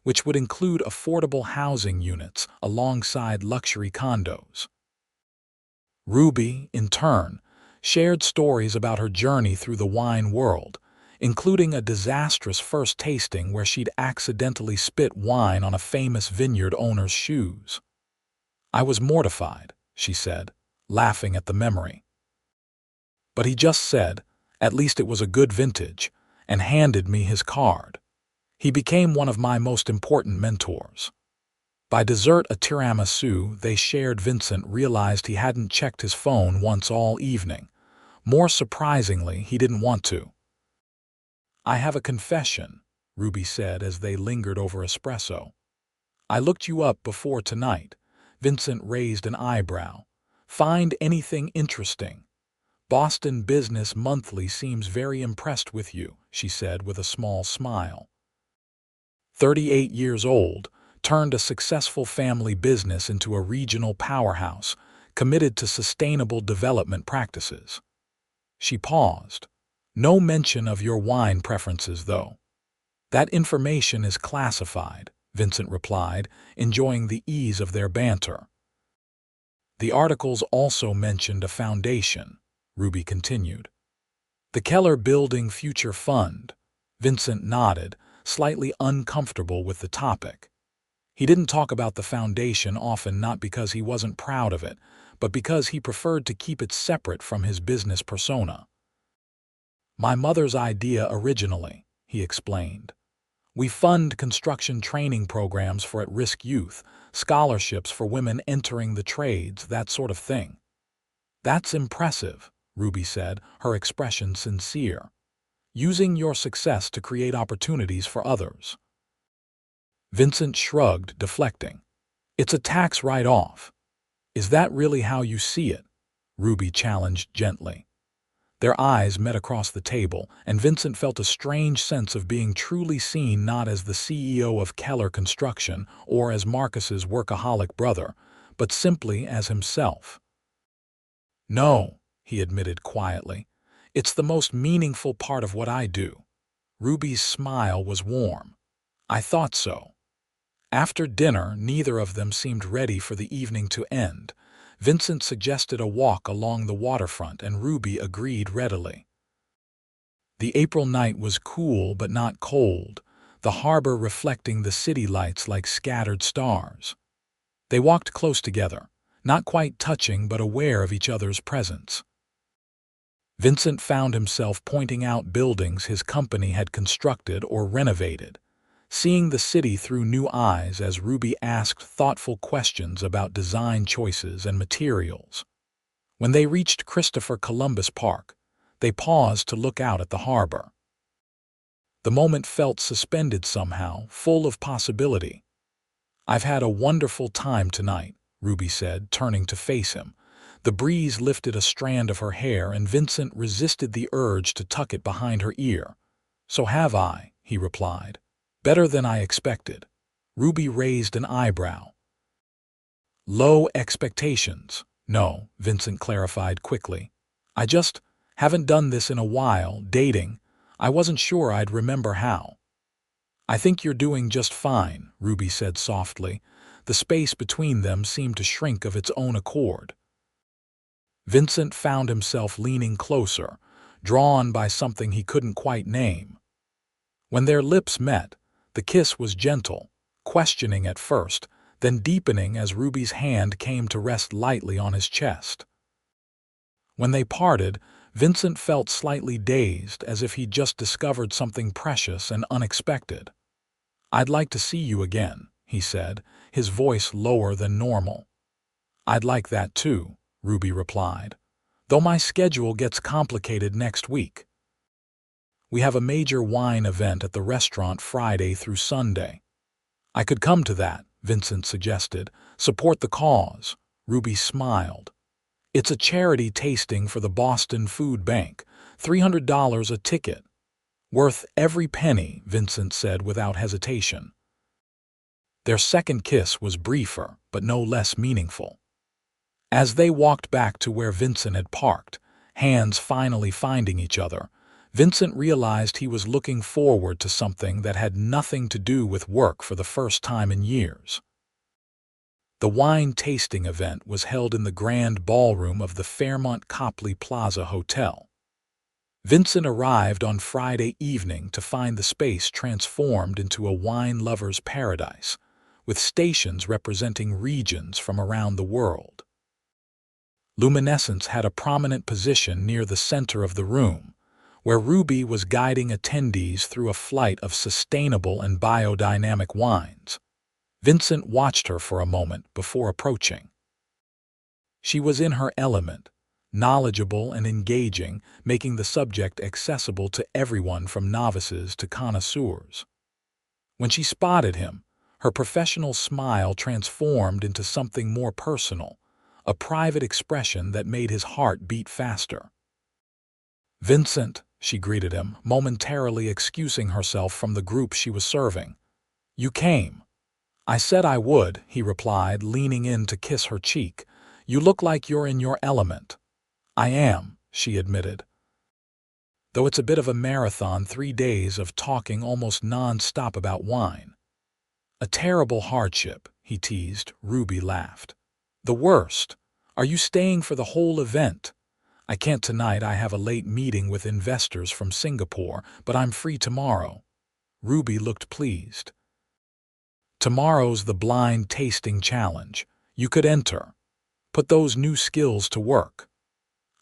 which would include affordable housing units alongside luxury condos. Ruby, in turn, shared stories about her journey through the wine world, including a disastrous first tasting where she'd accidentally spit wine on a famous vineyard owner's shoes. "I was mortified," she said, laughing at the memory. "But he just said, at least it was a good vintage, and handed me his card. He became one of my most important mentors." By dessert, a tiramisu they shared, Vincent realized he hadn't checked his phone once all evening. More surprisingly, he didn't want to. "I have a confession," Ruby said as they lingered over espresso. "I looked you up before tonight." Vincent raised an eyebrow. "Find anything interesting?" "Boston Business Monthly seems very impressed with you," she said with a small smile. 38 years old, turned a successful family business into a regional powerhouse, committed to sustainable development practices. She paused. No mention of your wine preferences, though. That information is classified, Vincent replied, enjoying the ease of their banter. The articles also mentioned a foundation, Ruby continued. The Keller Building Future Fund. Vincent nodded, slightly uncomfortable with the topic. He didn't talk about the foundation often, not because he wasn't proud of it, but because he preferred to keep it separate from his business persona. My mother's idea originally, he explained. We fund construction training programs for at-risk youth, scholarships for women entering the trades, that sort of thing. That's impressive, Ruby said, her expression sincere. Using your success to create opportunities for others. Vincent shrugged, deflecting. It's a tax write-off. Is that really how you see it? Ruby challenged gently. Their eyes met across the table, and Vincent felt a strange sense of being truly seen, not as the CEO of Keller Construction or as Marcus's workaholic brother, but simply as himself. No, he admitted quietly. It's the most meaningful part of what I do. Ruby's smile was warm. I thought so. After dinner, neither of them seemed ready for the evening to end. Vincent suggested a walk along the waterfront, and Ruby agreed readily. The April night was cool but not cold, the harbor reflecting the city lights like scattered stars. They walked close together, not quite touching but aware of each other's presence. Vincent found himself pointing out buildings his company had constructed or renovated, seeing the city through new eyes as Ruby asked thoughtful questions about design choices and materials. When they reached Christopher Columbus Park, they paused to look out at the harbor. The moment felt suspended somehow, full of possibility. I've had a wonderful time tonight, Ruby said, turning to face him. The breeze lifted a strand of her hair, and Vincent resisted the urge to tuck it behind her ear. So have I, he replied. Better than I expected. Ruby raised an eyebrow. Low expectations. No, Vincent clarified quickly. I just haven't done this in a while, dating. I wasn't sure I'd remember how. I think you're doing just fine, Ruby said softly. The space between them seemed to shrink of its own accord. Vincent found himself leaning closer, drawn by something he couldn't quite name. When their lips met, the kiss was gentle, questioning at first, then deepening as Ruby's hand came to rest lightly on his chest. When they parted, Vincent felt slightly dazed, as if he'd just discovered something precious and unexpected. I'd like to see you again, he said, his voice lower than normal. I'd like that too, Ruby replied, though my schedule gets complicated next week. We have a major wine event at the restaurant Friday through Sunday. I could come to that, Vincent suggested. Support the cause. Ruby smiled. It's a charity tasting for the Boston Food Bank, $300 a ticket. Worth every penny, Vincent said without hesitation. Their second kiss was briefer, but no less meaningful. As they walked back to where Vincent had parked, hands finally finding each other, Vincent realized he was looking forward to something that had nothing to do with work for the first time in years. The wine tasting event was held in the grand ballroom of the Fairmont Copley Plaza Hotel. Vincent arrived on Friday evening to find the space transformed into a wine lover's paradise, with stations representing regions from around the world. Luminescence had a prominent position near the center of the room, where Ruby was guiding attendees through a flight of sustainable and biodynamic wines. Vincent watched her for a moment before approaching. She was in her element, knowledgeable and engaging, making the subject accessible to everyone from novices to connoisseurs. When she spotted him, her professional smile transformed into something more personal, a private expression that made his heart beat faster. Vincent, she greeted him, momentarily excusing herself from the group she was serving. You came. I said I would, he replied, leaning in to kiss her cheek. You look like you're in your element." "I am," she admitted. "Though it's a bit of a marathon, 3 days of talking almost non-stop about wine." "A terrible hardship," he teased. Ruby laughed. "The worst. Are you staying for the whole event?" "I can't tonight. I have a late meeting with investors from Singapore, but I'm free tomorrow." Ruby looked pleased. "Tomorrow's the blind tasting challenge. You could enter. Put those new skills to work."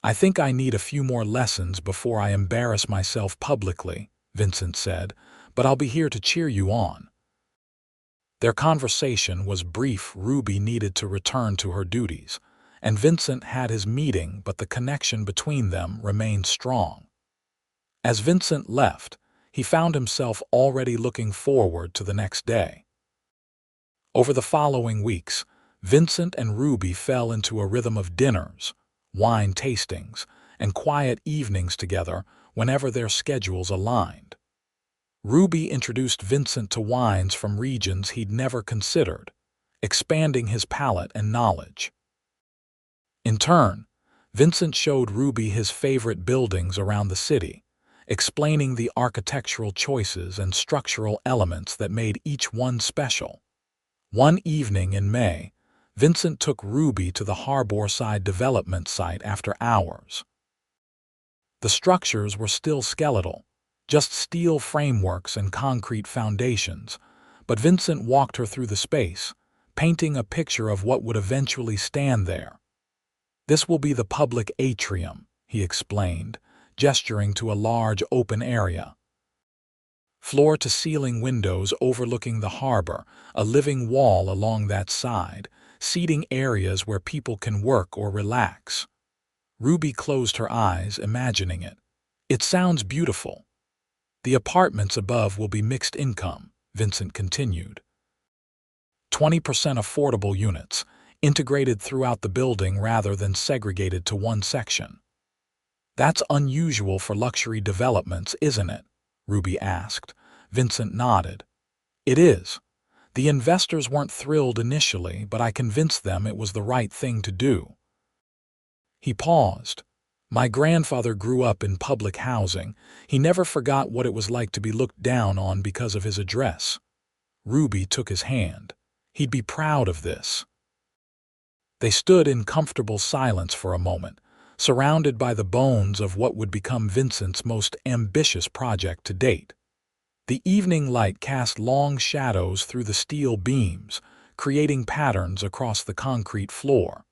"I think I need a few more lessons before I embarrass myself publicly," Vincent said, "but I'll be here to cheer you on." Their conversation was brief. Ruby needed to return to her duties, and Vincent had his meeting, but the connection between them remained strong. As Vincent left, he found himself already looking forward to the next day. Over the following weeks, Vincent and Ruby fell into a rhythm of dinners, wine tastings, and quiet evenings together whenever their schedules aligned. Ruby introduced Vincent to wines from regions he'd never considered, expanding his palate and knowledge. In turn, Vincent showed Ruby his favorite buildings around the city, explaining the architectural choices and structural elements that made each one special. One evening in May, Vincent took Ruby to the Harborside development site after hours. The structures were still skeletal, just steel frameworks and concrete foundations, but Vincent walked her through the space, painting a picture of what would eventually stand there. "This will be the public atrium," he explained, gesturing to a large open area. Floor-to-ceiling windows overlooking the harbor, a living wall along that side, seating areas where people can work or relax. Ruby closed her eyes, imagining it. "It sounds beautiful." "The apartments above will be mixed income," Vincent continued. 20% affordable units, integrated throughout the building rather than segregated to one section. "That's unusual for luxury developments, isn't it?" Ruby asked. Vincent nodded. "It is. The investors weren't thrilled initially, but I convinced them it was the right thing to do." He paused. "My grandfather grew up in public housing. He never forgot what it was like to be looked down on because of his address." Ruby took his hand. "He'd be proud of this." They stood in comfortable silence for a moment, surrounded by the bones of what would become Vincent's most ambitious project to date. The evening light cast long shadows through the steel beams, creating patterns across the concrete floor.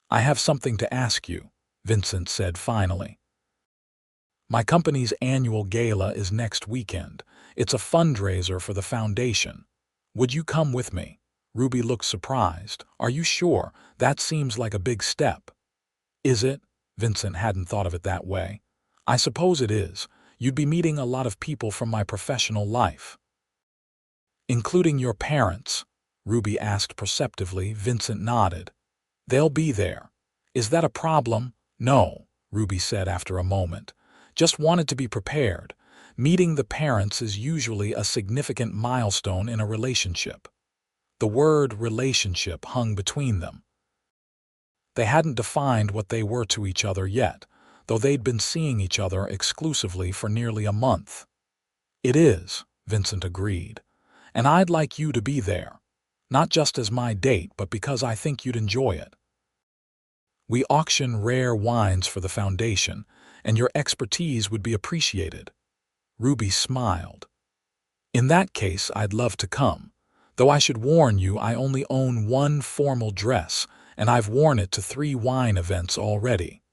"I have something to ask you," Vincent said finally. "My company's annual gala is next weekend. It's a fundraiser for the foundation. Would you come with me?" Ruby looked surprised. "Are you sure? That seems like a big step." "Is it?" Vincent hadn't thought of it that way. "I suppose it is. You'd be meeting a lot of people from my professional life." "Including your parents?" Ruby asked perceptively. Vincent nodded. "They'll be there." "Is that a problem?" "No," Ruby said after a moment. "Just wanted to be prepared. Meeting the parents is usually a significant milestone in a relationship." The word relationship hung between them. They hadn't defined what they were to each other yet, though they'd been seeing each other exclusively for nearly a month. "It is," Vincent agreed. "And I'd like you to be there. Not just as my date, but because I think you'd enjoy it. We auction rare wines for the foundation, and your expertise would be appreciated." Ruby smiled. "In that case, I'd love to come. Though I should warn you, I only own one formal dress, and I've worn it to 3 wine events already."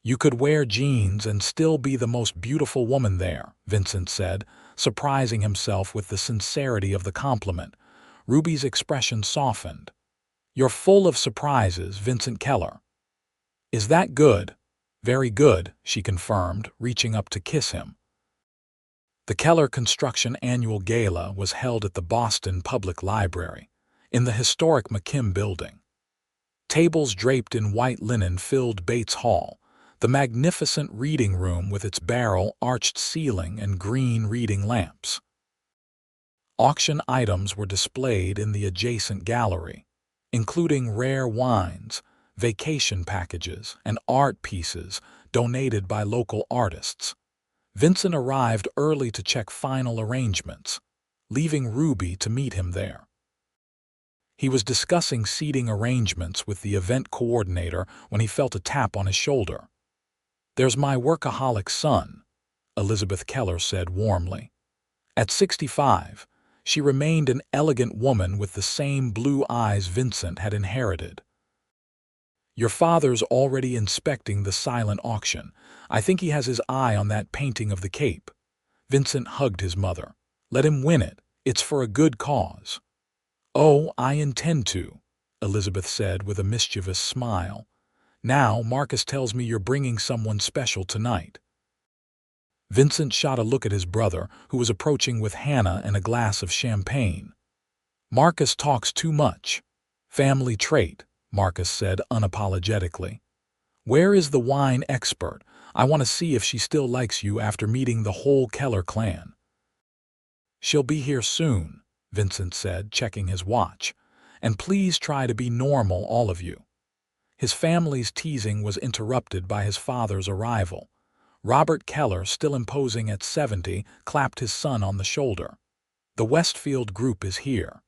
"You could wear jeans and still be the most beautiful woman there," Vincent said, surprising himself with the sincerity of the compliment. Ruby's expression softened. "You're full of surprises, Vincent Keller." "Is that good?" "Very good," she confirmed, reaching up to kiss him. The Keller Construction Annual Gala was held at the Boston Public Library, in the historic McKim Building. Tables draped in white linen filled Bates Hall, the magnificent reading room with its barrel-arched ceiling and green reading lamps. Auction items were displayed in the adjacent gallery. including rare wines, vacation packages, and art pieces donated by local artists. Vincent arrived early to check final arrangements, leaving Ruby to meet him there. He was discussing seating arrangements with the event coordinator when he felt a tap on his shoulder. "There's my workaholic son," Elizabeth Keller said warmly. At 65, she remained an elegant woman with the same blue eyes Vincent had inherited. "Your father's already inspecting the silent auction. I think he has his eye on that painting of the Cape." Vincent hugged his mother. "Let him win it. It's for a good cause." "Oh, I intend to," Elizabeth said with a mischievous smile. "Now, Marcus tells me you're bringing someone special tonight." Vincent shot a look at his brother, who was approaching with Hannah and a glass of champagne. "Marcus talks too much." "Family trait," Marcus said unapologetically. "Where is the wine expert? I want to see if she still likes you after meeting the whole Keller clan." "She'll be here soon," Vincent said, checking his watch. "And please try to be normal, all of you." His family's teasing was interrupted by his father's arrival. Robert Keller, still imposing at 70, clapped his son on the shoulder. "The Westfield Group is here.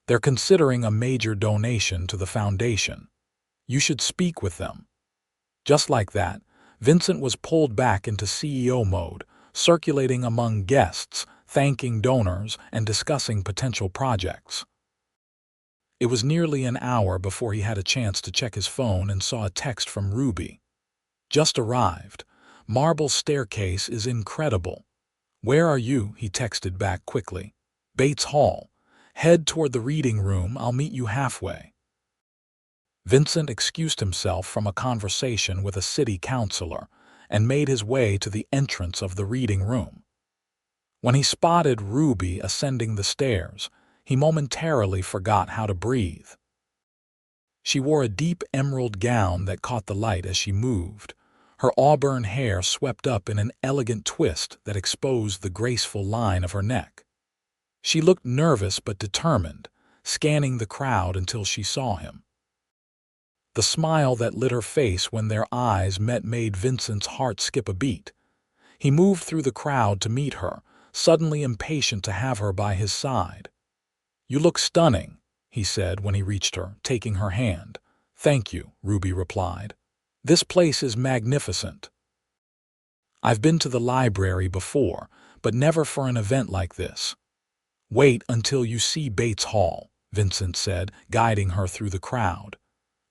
They're considering a major donation to the foundation. You should speak with them." Just like that, Vincent was pulled back into CEO mode, circulating among guests, thanking donors, and discussing potential projects. It was nearly an hour before he had a chance to check his phone and saw a text from Ruby. "Just arrived. Marble staircase is incredible." "Where are you?" he texted back quickly. "Bates Hall. Head toward the reading room. I'll meet you halfway." Vincent excused himself from a conversation with a city councilor and made his way to the entrance of the reading room. When he spotted Ruby ascending the stairs, he momentarily forgot how to breathe. She wore a deep emerald gown that caught the light as she moved, her auburn hair swept up in an elegant twist that exposed the graceful line of her neck. She looked nervous but determined, scanning the crowd until she saw him. The smile that lit her face when their eyes met made Vincent's heart skip a beat. He moved through the crowd to meet her, suddenly impatient to have her by his side. "You look stunning," he said when he reached her, taking her hand. "Thank you," Ruby replied. "This place is magnificent. I've been to the library before, but never for an event like this." "Wait until you see Bates Hall," Vincent said, guiding her through the crowd.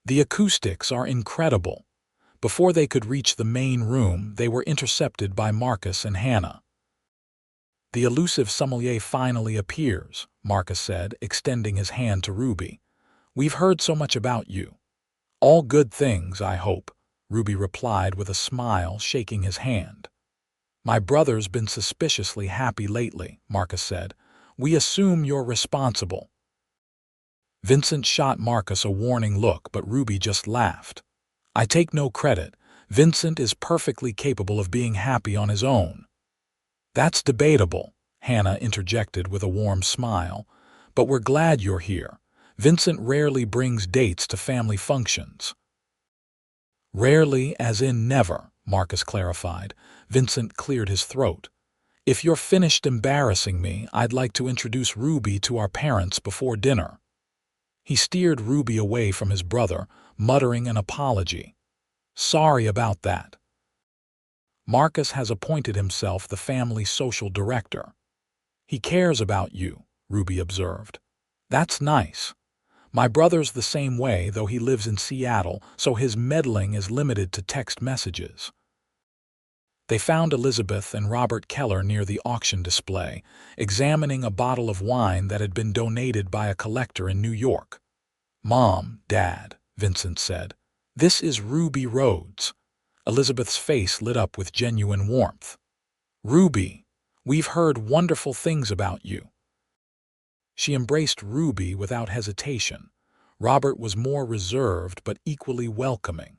"The acoustics are incredible." Before they could reach the main room, they were intercepted by Marcus and Hannah. "The elusive sommelier finally appears," Marcus said, extending his hand to Ruby. "We've heard so much about you." "All good things, I hope," Ruby replied with a smile, shaking his hand. "My brother's been suspiciously happy lately," Marcus said. "We assume you're responsible." Vincent shot Marcus a warning look, but Ruby just laughed. "I take no credit. Vincent is perfectly capable of being happy on his own." "That's debatable," Hannah interjected with a warm smile. "But we're glad you're here. Vincent rarely brings dates to family functions." "Rarely as in never," Marcus clarified. Vincent cleared his throat. "If you're finished embarrassing me, I'd like to introduce Ruby to our parents before dinner." He steered Ruby away from his brother, muttering an apology. "Sorry about that. Marcus has appointed himself the family social director." "He cares about you," Ruby observed. "That's nice. My brother's the same way, though he lives in Seattle, so his meddling is limited to text messages." They found Elizabeth and Robert Keller near the auction display, examining a bottle of wine that had been donated by a collector in New York. "Mom, Dad," Vincent said, "this is Ruby Rhodes." Elizabeth's face lit up with genuine warmth. "Ruby, we've heard wonderful things about you." She embraced Ruby without hesitation. Robert was more reserved but equally welcoming.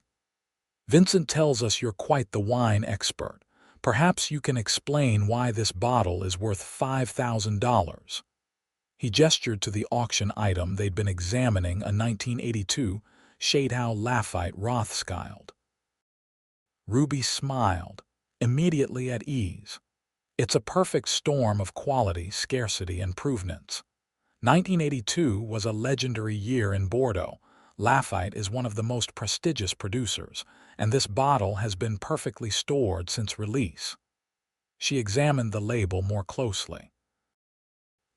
"Vincent tells us you're quite the wine expert. Perhaps you can explain why this bottle is worth $5,000. He gestured to the auction item they'd been examining, a 1982 Shadehow Laffite Rothschild. Ruby smiled, immediately at ease. It's a perfect storm of quality, scarcity, and provenance. 1982 was a legendary year in Bordeaux. Laffite is one of the most prestigious producers, and this bottle has been perfectly stored since release. She examined the label more closely.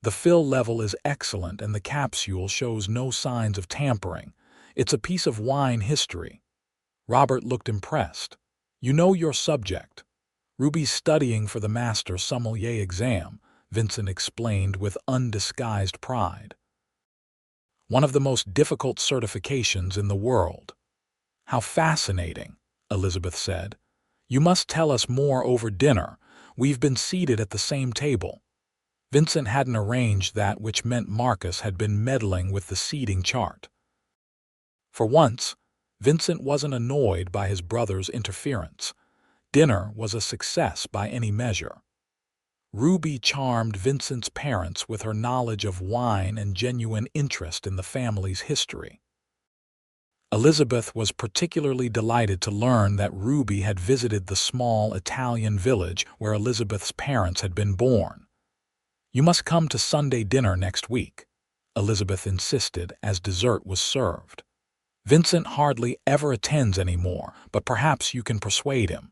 The fill level is excellent and the capsule shows no signs of tampering. It's a piece of wine history. Robert looked impressed. You know your subject. Ruby's studying for the Master Sommelier exam, Vincent explained with undisguised pride. One of the most difficult certifications in the world. How fascinating, Elizabeth said. You must tell us more over dinner. We've been seated at the same table. Vincent hadn't arranged that, which meant Marcus had been meddling with the seating chart. For once, Vincent wasn't annoyed by his brother's interference. Dinner was a success by any measure. Ruby charmed Vincent's parents with her knowledge of wine and genuine interest in the family's history. Elizabeth was particularly delighted to learn that Ruby had visited the small Italian village where Elizabeth's parents had been born. You must come to Sunday dinner next week, Elizabeth insisted as dessert was served. Vincent hardly ever attends anymore, but perhaps you can persuade him.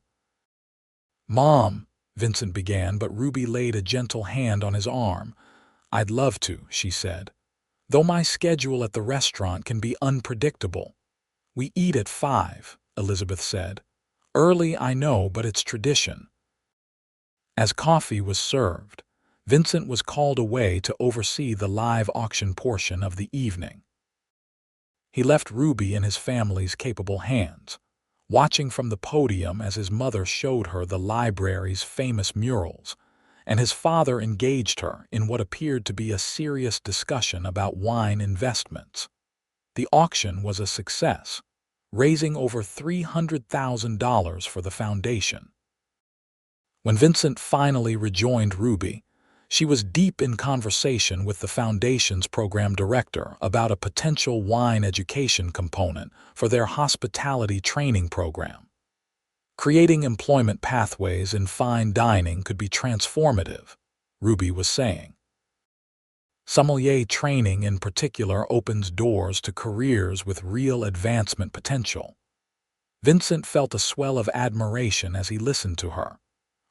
Mom, Vincent began, but Ruby laid a gentle hand on his arm. I'd love to, she said, though my schedule at the restaurant can be unpredictable. We eat at 5, Elizabeth said. Early, I know, but it's tradition. As coffee was served, Vincent was called away to oversee the live auction portion of the evening. He left Ruby in his family's capable hands, watching from the podium as his mother showed her the library's famous murals, and his father engaged her in what appeared to be a serious discussion about wine investments. The auction was a success, raising over $300,000 for the foundation. When Vincent finally rejoined Ruby, she was deep in conversation with the foundation's program director about a potential wine education component for their hospitality training program. Creating employment pathways in fine dining could be transformative, Ruby was saying. Sommelier training in particular opens doors to careers with real advancement potential. Vincent felt a swell of admiration as he listened to her.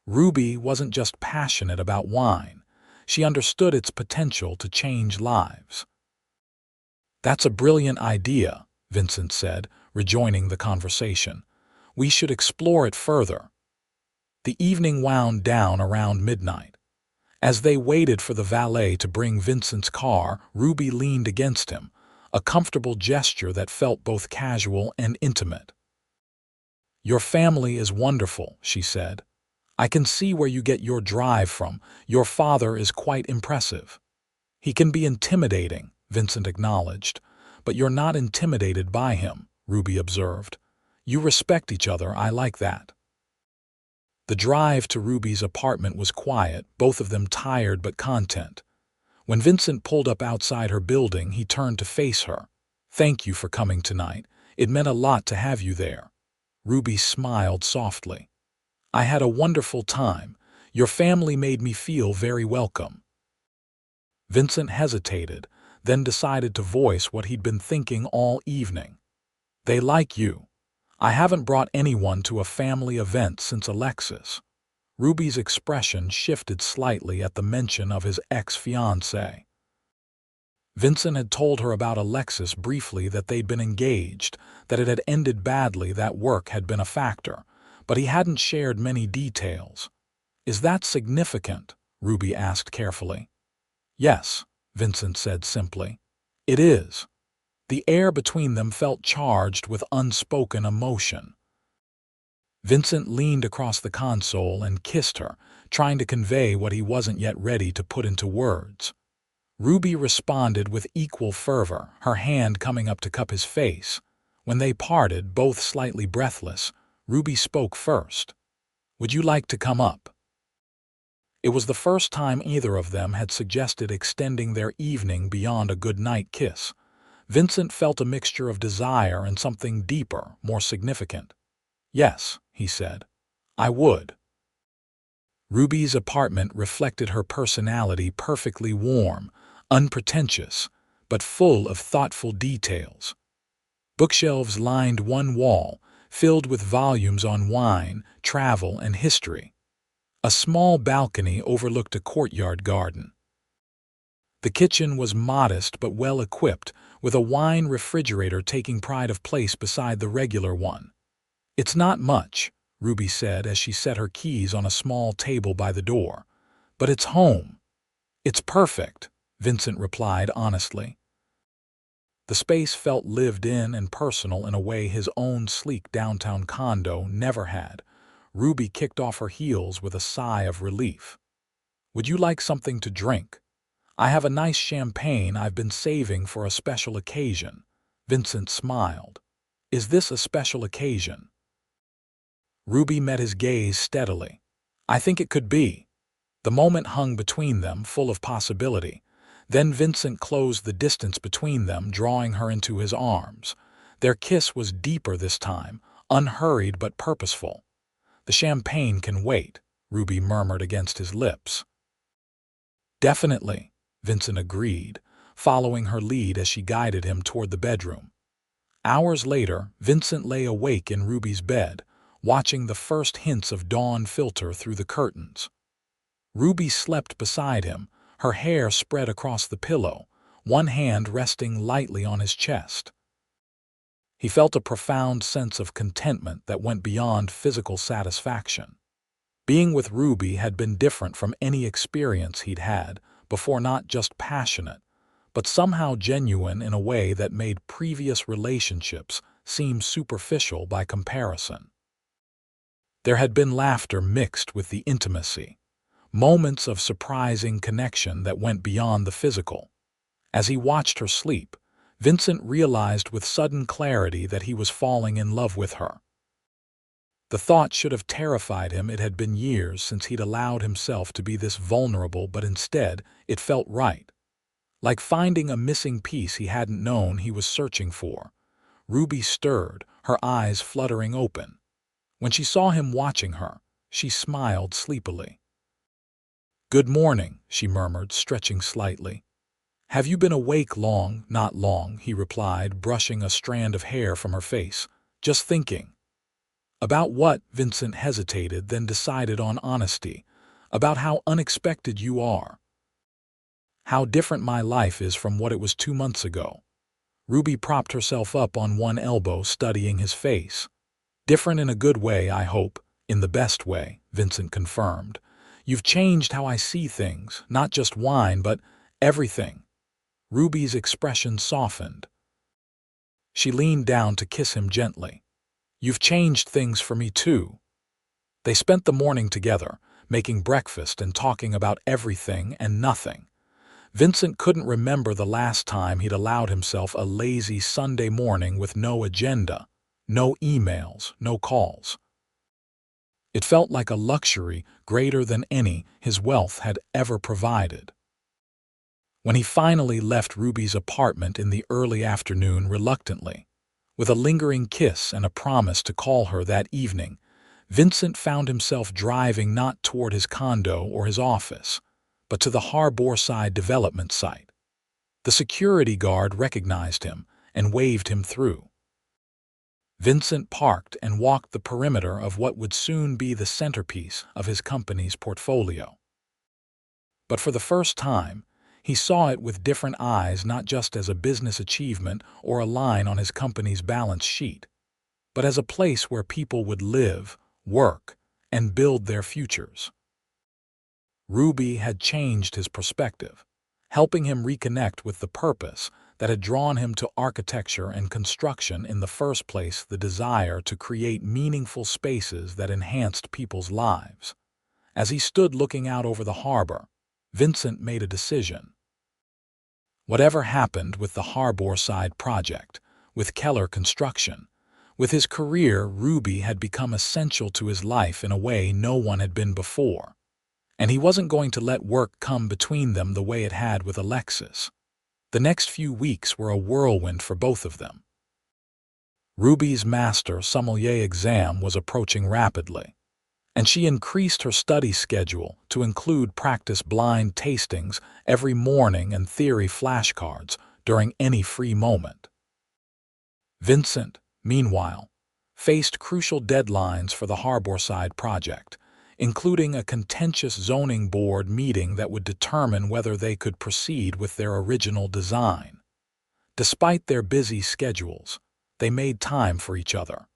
Ruby wasn't just passionate about wine. She understood its potential to change lives. That's a brilliant idea, Vincent said, rejoining the conversation. We should explore it further. The evening wound down around midnight. As they waited for the valet to bring Vincent's car, Ruby leaned against him, a comfortable gesture that felt both casual and intimate. Your family is wonderful, she said. I can see where you get your drive from. Your father is quite impressive. He can be intimidating, Vincent acknowledged. But you're not intimidated by him, Ruby observed. You respect each other, I like that. The drive to Ruby's apartment was quiet, both of them tired but content. When Vincent pulled up outside her building, he turned to face her. Thank you for coming tonight. It meant a lot to have you there. Ruby smiled softly. I had a wonderful time. Your family made me feel very welcome. Vincent hesitated, then decided to voice what he'd been thinking all evening. They like you. I haven't brought anyone to a family event since Alexis. Ruby's expression shifted slightly at the mention of his ex-fiancée. Vincent had told her about Alexis briefly, that they'd been engaged, that it had ended badly, that work had been a factor. But he hadn't shared many details. Is that significant? Ruby asked carefully. Yes, Vincent said simply. It is. The air between them felt charged with unspoken emotion. Vincent leaned across the console and kissed her, trying to convey what he wasn't yet ready to put into words. Ruby responded with equal fervor, her hand coming up to cup his face. When they parted, both slightly breathless, Ruby spoke first. Would you like to come up? It was the first time either of them had suggested extending their evening beyond a good-night kiss. Vincent felt a mixture of desire and something deeper, more significant. "Yes," he said, "I would." Ruby's apartment reflected her personality, perfectly warm, unpretentious, but full of thoughtful details. Bookshelves lined one wall, filled with volumes on wine, travel, and history. A small balcony overlooked a courtyard garden. The kitchen was modest but well-equipped, with a wine refrigerator taking pride of place beside the regular one. "It's not much," Ruby said as she set her keys on a small table by the door. "But it's home." "It's perfect," Vincent replied honestly. The space felt lived in and personal in a way his own sleek downtown condo never had. Ruby kicked off her heels with a sigh of relief. "Would you like something to drink? I have a nice champagne I've been saving for a special occasion." Vincent smiled. "Is this a special occasion?" Ruby met his gaze steadily. "I think it could be." The moment hung between them, full of possibility. Then Vincent closed the distance between them, drawing her into his arms. Their kiss was deeper this time, unhurried but purposeful. "The champagne can wait," Ruby murmured against his lips. "Definitely," Vincent agreed, following her lead as she guided him toward the bedroom. Hours later, Vincent lay awake in Ruby's bed, watching the first hints of dawn filter through the curtains. Ruby slept beside him, her hair spread across the pillow, one hand resting lightly on his chest. He felt a profound sense of contentment that went beyond physical satisfaction. Being with Ruby had been different from any experience he'd had before, not just passionate, but somehow genuine in a way that made previous relationships seem superficial by comparison. There had been laughter mixed with the intimacy, moments of surprising connection that went beyond the physical. As he watched her sleep, Vincent realized with sudden clarity that he was falling in love with her. The thought should have terrified him. It had been years since he'd allowed himself to be this vulnerable, but instead, it felt right. Like finding a missing piece he hadn't known he was searching for. Ruby stirred, her eyes fluttering open. When she saw him watching her, she smiled sleepily. "Good morning," she murmured, stretching slightly. "Have you been awake long?" "Not long," he replied, brushing a strand of hair from her face. "Just thinking." "About what?" Vincent hesitated, then decided on honesty. "About how unexpected you are. How different my life is from what it was 2 months ago." Ruby propped herself up on one elbow, studying his face. "Different in a good way, I hope." "In the best way," Vincent confirmed. "You've changed how I see things, not just wine, but everything." Ruby's expression softened. She leaned down to kiss him gently. "You've changed things for me too." They spent the morning together, making breakfast and talking about everything and nothing. Vincent couldn't remember the last time he'd allowed himself a lazy Sunday morning with no agenda, no emails, no calls. It felt like a luxury greater than any his wealth had ever provided. When he finally left Ruby's apartment in the early afternoon reluctantly, with a lingering kiss and a promise to call her that evening, Vincent found himself driving not toward his condo or his office, but to the Harborside development site. The security guard recognized him and waved him through. Vincent parked and walked the perimeter of what would soon be the centerpiece of his company's portfolio. But for the first time, he saw it with different eyes, not just as a business achievement or a line on his company's balance sheet, but as a place where people would live, work, and build their futures. Ruby had changed his perspective, helping him reconnect with the purpose that had drawn him to architecture and construction in the first place, the desire to create meaningful spaces that enhanced people's lives. As he stood looking out over the harbor, Vincent made a decision. Whatever happened with the Harborside project, with Keller Construction, with his career, Ruby had become essential to his life in a way no one had been before. and he wasn't going to let work come between them the way it had with Alexis. The next few weeks were a whirlwind for both of them. Ruby's master sommelier exam was approaching rapidly, and she increased her study schedule to include practice blind tastings every morning and theory flashcards during any free moment. Vincent, meanwhile, faced crucial deadlines for the Harborside project, including a contentious zoning board meeting that would determine whether they could proceed with their original design. Despite their busy schedules, they made time for each other.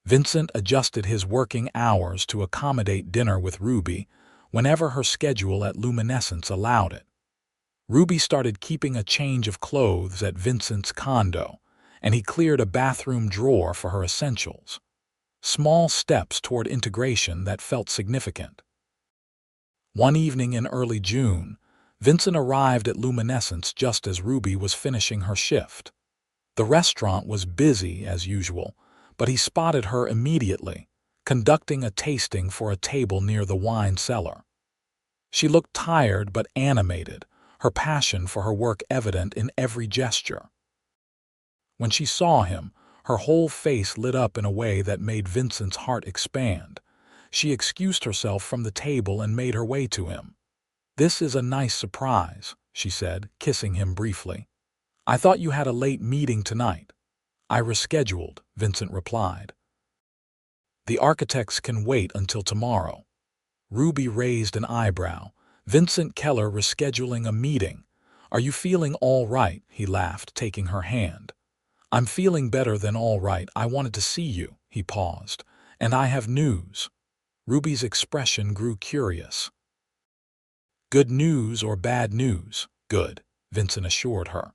Vincent adjusted his working hours to accommodate dinner with Ruby whenever her schedule at Luminescence allowed it. Ruby started keeping a change of clothes at Vincent's condo, and he cleared a bathroom drawer for her essentials. Small steps toward integration that felt significant. One evening in early June, Vincent arrived at Luminescence just as Ruby was finishing her shift. The restaurant was busy as usual, but he spotted her immediately, conducting a tasting for a table near the wine cellar. She looked tired but animated, her passion for her work evident in every gesture. When she saw him, her whole face lit up in a way that made Vincent's heart expand. She excused herself from the table and made her way to him. "This is a nice surprise," she said, kissing him briefly. "I thought you had a late meeting tonight." "I rescheduled," Vincent replied. "The architects can wait until tomorrow." Ruby raised an eyebrow. Vincent Keller rescheduling a meeting. "Are you feeling all right?" he laughed, taking her hand. "I'm feeling better than all right. I wanted to see you," he paused. "And I have news." Ruby's expression grew curious. "Good news or bad news?" "Good," Vincent assured her.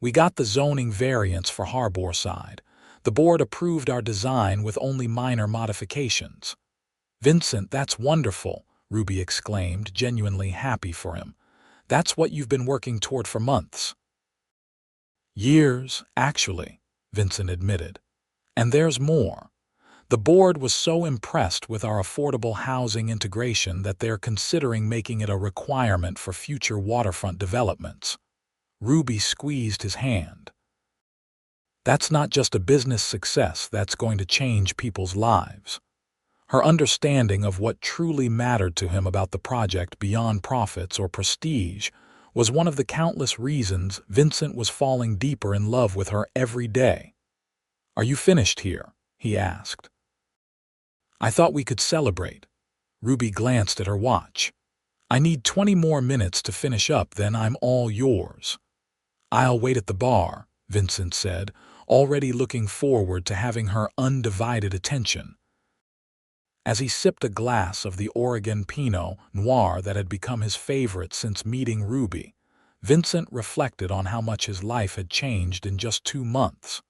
"We got the zoning variance for Harborside. The board approved our design with only minor modifications." "Vincent, that's wonderful," Ruby exclaimed, genuinely happy for him. "That's what you've been working toward for months." "Years, actually," Vincent admitted. "And there's more. The board was so impressed with our affordable housing integration that they're considering making it a requirement for future waterfront developments." Ruby squeezed his hand. "That's not just a business success, that's going to change people's lives." Her understanding of what truly mattered to him about the project beyond profits or prestige was one of the countless reasons Vincent was falling deeper in love with her every day. "Are you finished here?" he asked. "I thought we could celebrate." Ruby glanced at her watch. "I need 20 more minutes to finish up, then I'm all yours." "I'll wait at the bar," Vincent said, already looking forward to having her undivided attention. As he sipped a glass of the Oregon Pinot Noir that had become his favorite since meeting Ruby, Vincent reflected on how much his life had changed in just 2 months.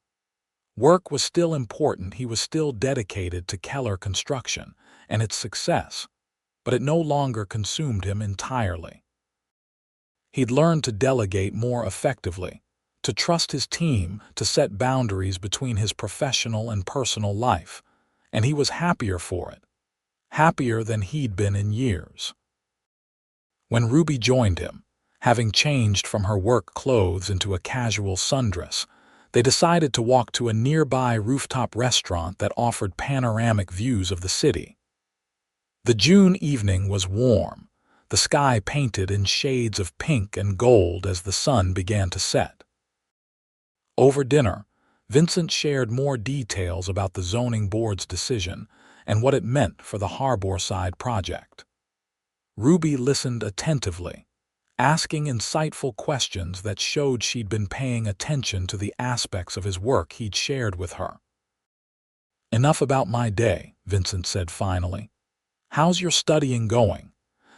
Work was still important, he was still dedicated to Keller Construction and its success, but it no longer consumed him entirely. He'd learned to delegate more effectively, to trust his team, to set boundaries between his professional and personal life, and he was happier for it, happier than he'd been in years. When Ruby joined him, having changed from her work clothes into a casual sundress, they decided to walk to a nearby rooftop restaurant that offered panoramic views of the city. The June evening was warm, the sky painted in shades of pink and gold as the sun began to set. Over dinner, Vincent shared more details about the zoning board's decision and what it meant for the Harborside project. Ruby listened attentively, asking insightful questions that showed she'd been paying attention to the aspects of his work he'd shared with her. "Enough about my day," Vincent said finally. "How's your studying going?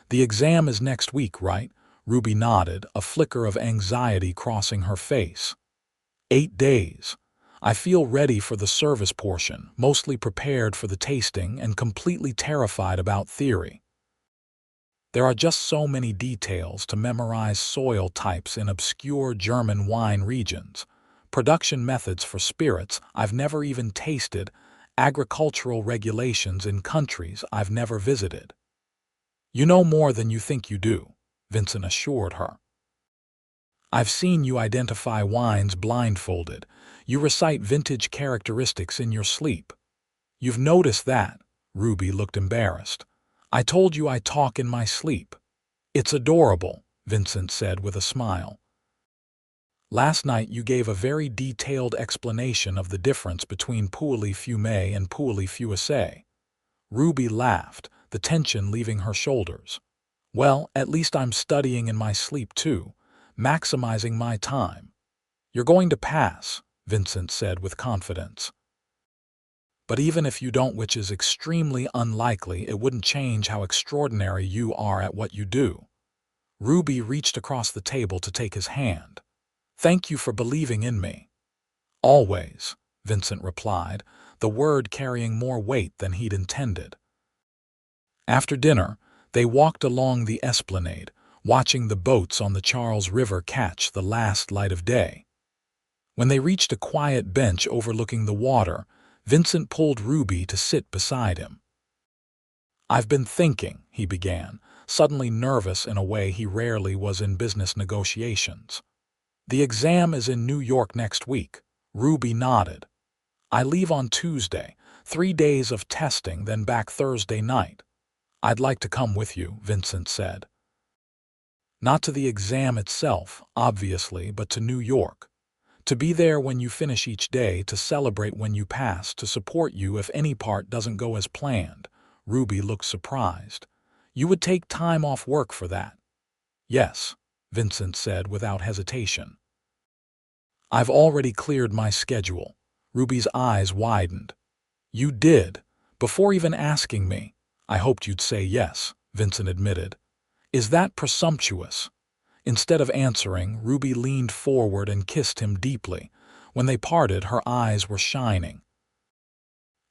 The exam is next week, right?" Ruby nodded, a flicker of anxiety crossing her face. 8 days. I feel ready for the service portion, mostly prepared for the tasting and completely terrified about theory. There are just so many details to memorize: soil types in obscure German wine regions, production methods for spirits I've never even tasted, agricultural regulations in countries I've never visited. You know more than you think you do, Vincent assured her. I've seen you identify wines blindfolded. You recite vintage characteristics in your sleep. You've noticed that. Ruby looked embarrassed. I told you I talk in my sleep. It's adorable, Vincent said with a smile. Last night you gave a very detailed explanation of the difference between Pouilly Fumé and Pouilly Fusé. Ruby laughed, the tension leaving her shoulders. Well, at least I'm studying in my sleep too, maximizing my time. You're going to pass, Vincent said with confidence. But even if you don't, which is extremely unlikely, it wouldn't change how extraordinary you are at what you do. Ruby reached across the table to take his hand. Thank you for believing in me. Always, Vincent replied, the word carrying more weight than he'd intended. After dinner, they walked along the esplanade, watching the boats on the Charles River catch the last light of day. When they reached a quiet bench overlooking the water, Vincent pulled Ruby to sit beside him. I've been thinking, he began, suddenly nervous in a way he rarely was in business negotiations. The exam is in New York next week. Ruby nodded. I leave on Tuesday, 3 days of testing, then back Thursday night. I'd like to come with you, Vincent said. Not to the exam itself, obviously, but to New York. To be there when you finish each day, to celebrate when you pass, to support you if any part doesn't go as planned. Ruby looked surprised. You would take time off work for that? Yes, Vincent said without hesitation. I've already cleared my schedule. Ruby's eyes widened. You did? Before even asking me? I hoped you'd say yes, Vincent admitted. Is that presumptuous? Instead of answering, Ruby leaned forward and kissed him deeply. When they parted, her eyes were shining.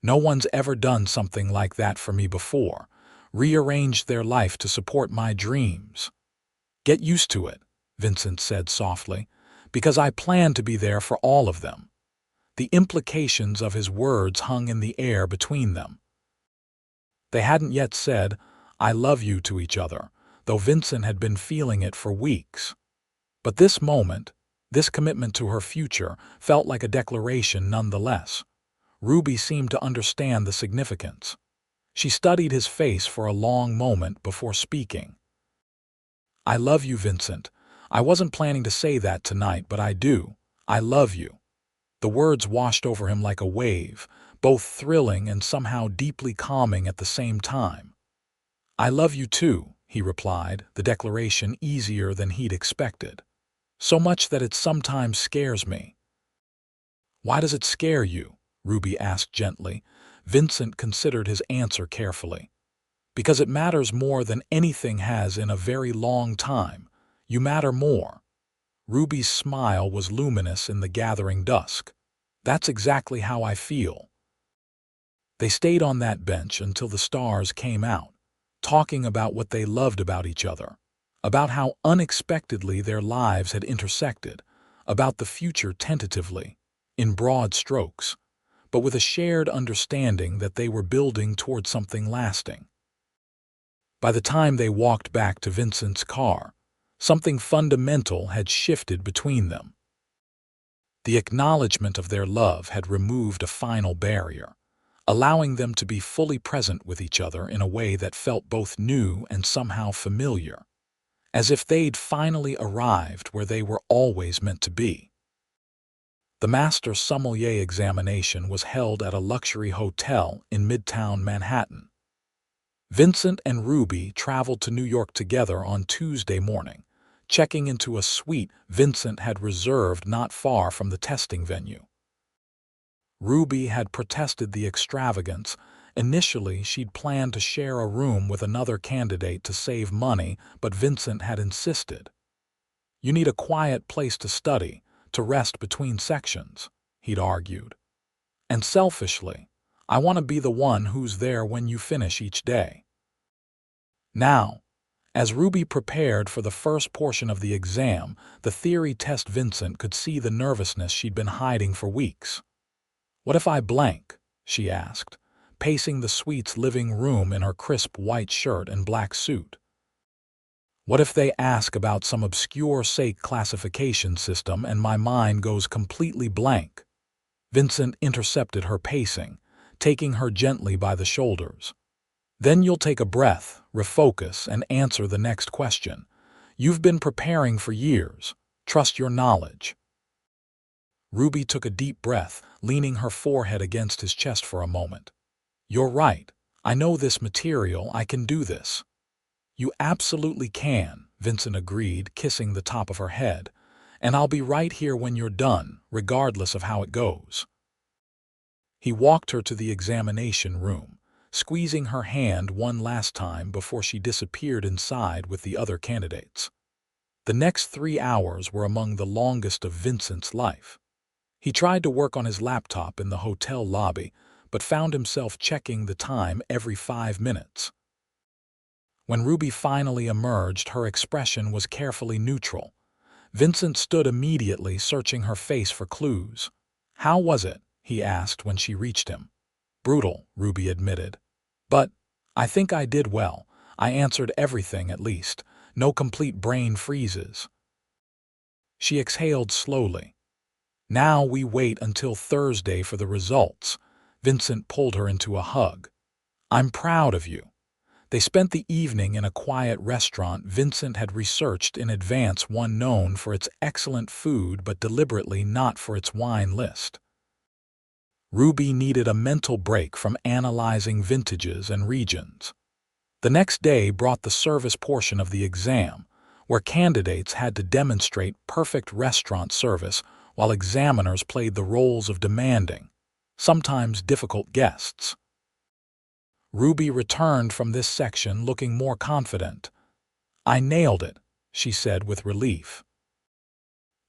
No one's ever done something like that for me before. Rearranged their life to support my dreams. Get used to it, Vincent said softly, because I plan to be there for all of them. The implications of his words hung in the air between them. They hadn't yet said, I love you to each other, though Vincent had been feeling it for weeks. But this moment, this commitment to her future, felt like a declaration nonetheless. Ruby seemed to understand the significance. She studied his face for a long moment before speaking. I love you, Vincent. I wasn't planning to say that tonight, but I do. I love you. The words washed over him like a wave, both thrilling and somehow deeply calming at the same time. I love you too, he replied, the declaration easier than he'd expected. So much that it sometimes scares me. Why does it scare you? Ruby asked gently. Vincent considered his answer carefully. Because it matters more than anything has in a very long time. You matter more. Ruby's smile was luminous in the gathering dusk. That's exactly how I feel. They stayed on that bench until the stars came out, talking about what they loved about each other, about how unexpectedly their lives had intersected, about the future tentatively, in broad strokes, but with a shared understanding that they were building toward something lasting. By the time they walked back to Vincent's car, something fundamental had shifted between them. The acknowledgement of their love had removed a final barrier, allowing them to be fully present with each other in a way that felt both new and somehow familiar, as if they'd finally arrived where they were always meant to be. The Master Sommelier examination was held at a luxury hotel in Midtown Manhattan. Vincent and Ruby traveled to New York together on Tuesday morning, checking into a suite Vincent had reserved not far from the testing venue. Ruby had protested the extravagance. Initially, she'd planned to share a room with another candidate to save money, but Vincent had insisted. You need a quiet place to study, to rest between sections, he'd argued. And selfishly, I want to be the one who's there when you finish each day. Now, as Ruby prepared for the first portion of the exam, the theory test, Vincent could see the nervousness she'd been hiding for weeks. What if I blank? She asked, pacing the suite's living room in her crisp white shirt and black suit. What if they ask about some obscure sake classification system and my mind goes completely blank? Vincent intercepted her pacing, taking her gently by the shoulders. Then you'll take a breath, refocus, and answer the next question. You've been preparing for years. Trust your knowledge. Ruby took a deep breath, leaning her forehead against his chest for a moment. You're right. I know this material. I can do this. You absolutely can, Vincent agreed, kissing the top of her head. And I'll be right here when you're done, regardless of how it goes. He walked her to the examination room, squeezing her hand one last time before she disappeared inside with the other candidates. The next 3 hours were among the longest of Vincent's life. He tried to work on his laptop in the hotel lobby, but found himself checking the time every 5 minutes. When Ruby finally emerged, her expression was carefully neutral. Vincent stood immediately, searching her face for clues. "How was it?" he asked when she reached him. "Brutal," Ruby admitted. "But I think I did well. I answered everything at least. No complete brain freezes." She exhaled slowly. "Now we wait until Thursday for the results." Vincent pulled her into a hug. "I'm proud of you." They spent the evening in a quiet restaurant Vincent had researched in advance, one known for its excellent food but deliberately not for its wine list. Ruby needed a mental break from analyzing vintages and regions. The next day brought the service portion of the exam, where candidates had to demonstrate perfect restaurant service while examiners played the roles of demanding, sometimes difficult guests. Ruby returned from this section looking more confident. "I nailed it," she said with relief.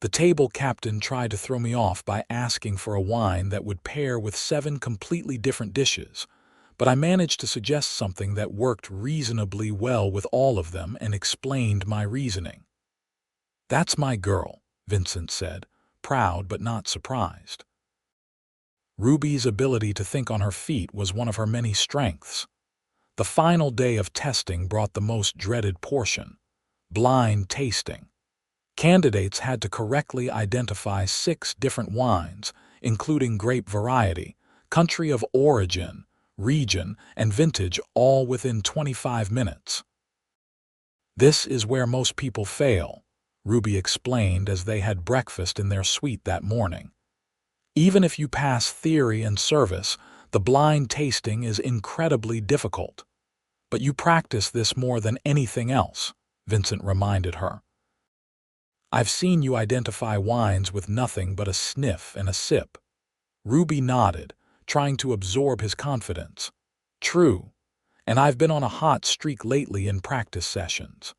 The table captain tried to throw me off by asking for a wine that would pair with 7 completely different dishes, but I managed to suggest something that worked reasonably well with all of them and explained my reasoning. "That's my girl," Vincent said, proud but not surprised. Ruby's ability to think on her feet was one of her many strengths. The final day of testing brought the most dreaded portion: blind tasting. Candidates had to correctly identify 6 different wines, including grape variety, country of origin, region, and vintage, all within 25 minutes. "This is where most people fail," Ruby explained as they had breakfast in their suite that morning. "Even if you pass theory and service, the blind tasting is incredibly difficult. But you practice this more than anything else," Vincent reminded her. "I've seen you identify wines with nothing but a sniff and a sip." Ruby nodded, trying to absorb his confidence. "True, and I've been on a hot streak lately in practice sessions."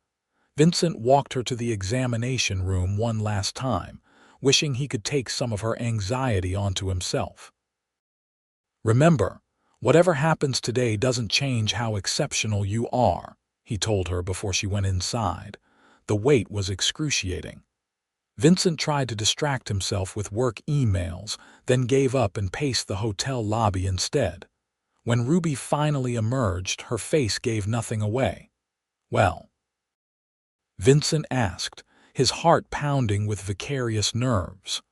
Vincent walked her to the examination room one last time, wishing he could take some of her anxiety onto himself. "Remember, whatever happens today doesn't change how exceptional you are," he told her before she went inside. The wait was excruciating. Vincent tried to distract himself with work emails, then gave up and paced the hotel lobby instead. When Ruby finally emerged, her face gave nothing away. "Well?" Vincent asked, his heart pounding with vicarious nerves.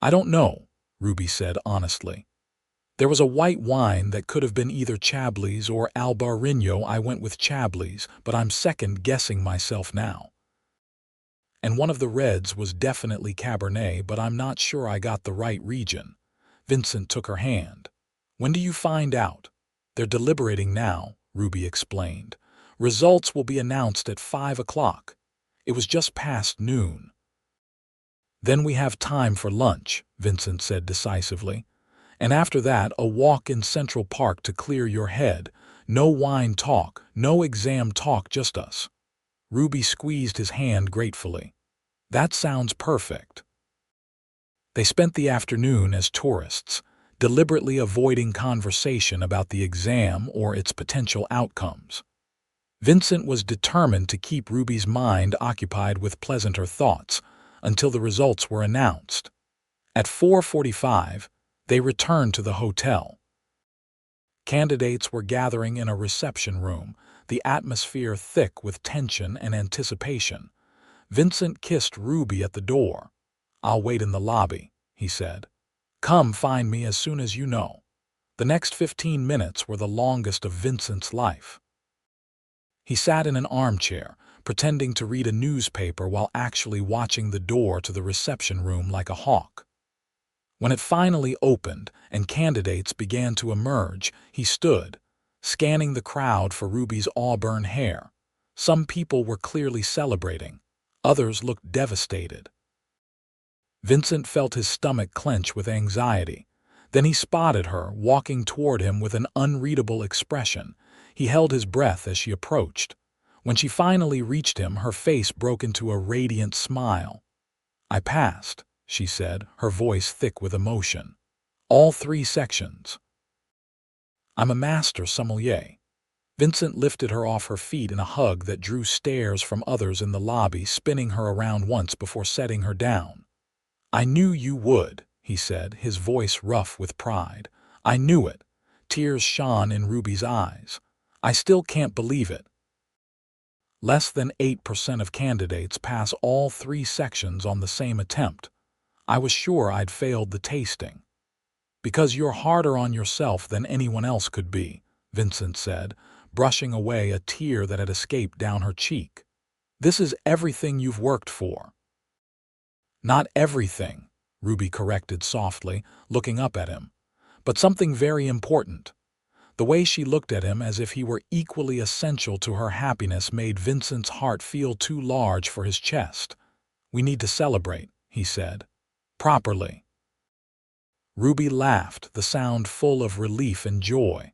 "I don't know," Ruby said honestly. "There was a white wine that could have been either Chablis or Albarino. I went with Chablis, but I'm second-guessing myself now. And one of the reds was definitely Cabernet, but I'm not sure I got the right region." Vincent took her hand. "When do you find out?" "They're deliberating now," Ruby explained. "Results will be announced at 5 o'clock. It was just past noon." "Then we have time for lunch," Vincent said decisively. "And after that, a walk in Central Park to clear your head. No wine talk, no exam talk, just us." Ruby squeezed his hand gratefully. "That sounds perfect." They spent the afternoon as tourists, deliberately avoiding conversation about the exam or its potential outcomes. Vincent was determined to keep Ruby's mind occupied with pleasanter thoughts until the results were announced. At 4:45, they returned to the hotel. Candidates were gathering in a reception room, the atmosphere thick with tension and anticipation. Vincent kissed Ruby at the door. "I'll wait in the lobby," he said. "Come find me as soon as you know." The next 15 minutes were the longest of Vincent's life. He sat in an armchair, pretending to read a newspaper while actually watching the door to the reception room like a hawk. When it finally opened and candidates began to emerge, he stood, scanning the crowd for Ruby's auburn hair. Some people were clearly celebrating. Others looked devastated. Vincent felt his stomach clench with anxiety. Then he spotted her, walking toward him with an unreadable expression. He held his breath as she approached. When she finally reached him, her face broke into a radiant smile. "I passed," she said, her voice thick with emotion. "All 3 sections. I'm a master sommelier." Vincent lifted her off her feet in a hug that drew stares from others in the lobby, spinning her around once before setting her down. "I knew you would," he said, his voice rough with pride. "I knew it." Tears shone in Ruby's eyes. "I still can't believe it." Less than 8% of candidates pass all 3 sections on the same attempt. I was sure I'd failed the tasting. "Because you're harder on yourself than anyone else could be," Vincent said, brushing away a tear that had escaped down her cheek. "This is everything you've worked for." "Not everything," Ruby corrected softly, looking up at him. "But something very important." The way she looked at him as if he were equally essential to her happiness made Vincent's heart feel too large for his chest. "We need to celebrate," he said. "Properly." Ruby laughed, the sound full of relief and joy.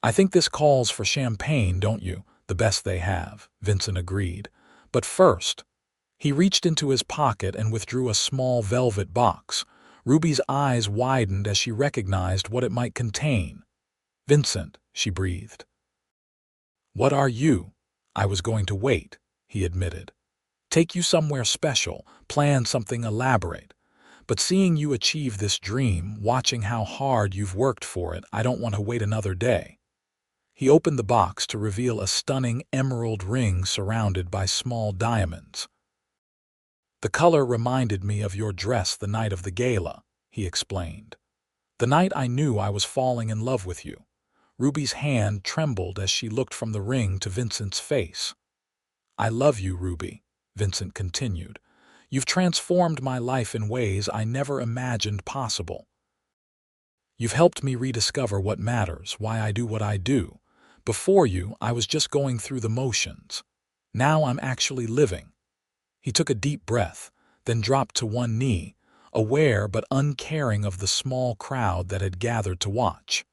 "I think this calls for champagne, don't you? The best they have," Vincent agreed. "But first—" He reached into his pocket and withdrew a small velvet box. Ruby's eyes widened as she recognized what it might contain. "Vincent," she breathed. "What are you?" "I was going to wait," he admitted. "Take you somewhere special, plan something elaborate. But seeing you achieve this dream, watching how hard you've worked for it, I don't want to wait another day." He opened the box to reveal a stunning emerald ring surrounded by small diamonds. "The color reminded me of your dress the night of the gala," he explained. "The night I knew I was falling in love with you." Ruby's hand trembled as she looked from the ring to Vincent's face. "I love you, Ruby," Vincent continued. "You've transformed my life in ways I never imagined possible. You've helped me rediscover what matters, why I do what I do. Before you, I was just going through the motions. Now I'm actually living." He took a deep breath, then dropped to one knee, aware but uncaring of the small crowd that had gathered to watch.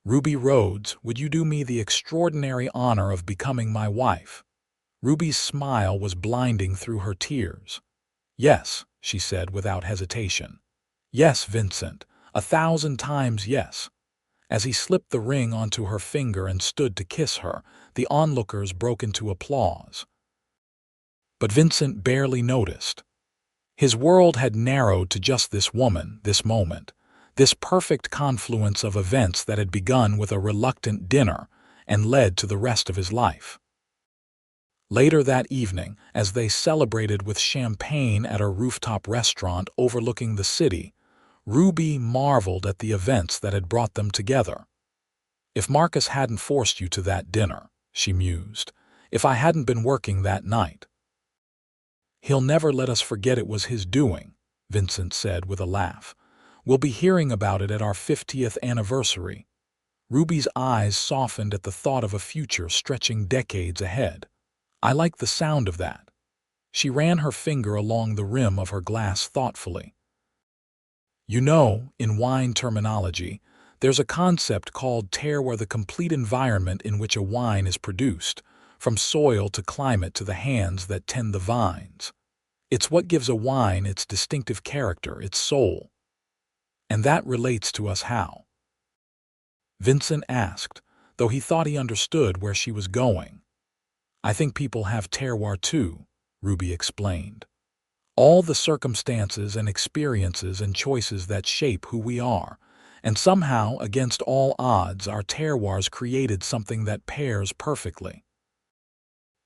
"Ruby Rhodes, would you do me the extraordinary honor of becoming my wife?" Ruby's smile was blinding through her tears. "Yes," she said without hesitation. "Yes, Vincent, 1,000 times yes." As he slipped the ring onto her finger and stood to kiss her, the onlookers broke into applause. But Vincent barely noticed. His world had narrowed to just this woman, this moment, this perfect confluence of events that had begun with a reluctant dinner and led to the rest of his life. Later that evening, as they celebrated with champagne at a rooftop restaurant overlooking the city, Ruby marveled at the events that had brought them together. "If Marcus hadn't forced you to that dinner," she mused, "if I hadn't been working that night." "He'll never let us forget it was his doing," Vincent said with a laugh. "We'll be hearing about it at our 50th anniversary." Ruby's eyes softened at the thought of a future stretching decades ahead. "I like the sound of that." She ran her finger along the rim of her glass thoughtfully. "You know, in wine terminology, there's a concept called terroir, the complete environment in which a wine is produced, from soil to climate to the hands that tend the vines. It's what gives a wine its distinctive character, its soul. And that relates to us how?" Vincent asked, though he thought he understood where she was going. "I think people have terroir too," Ruby explained. "All the circumstances and experiences and choices that shape who we are, And somehow, against all odds, our terroirs created something that pairs perfectly.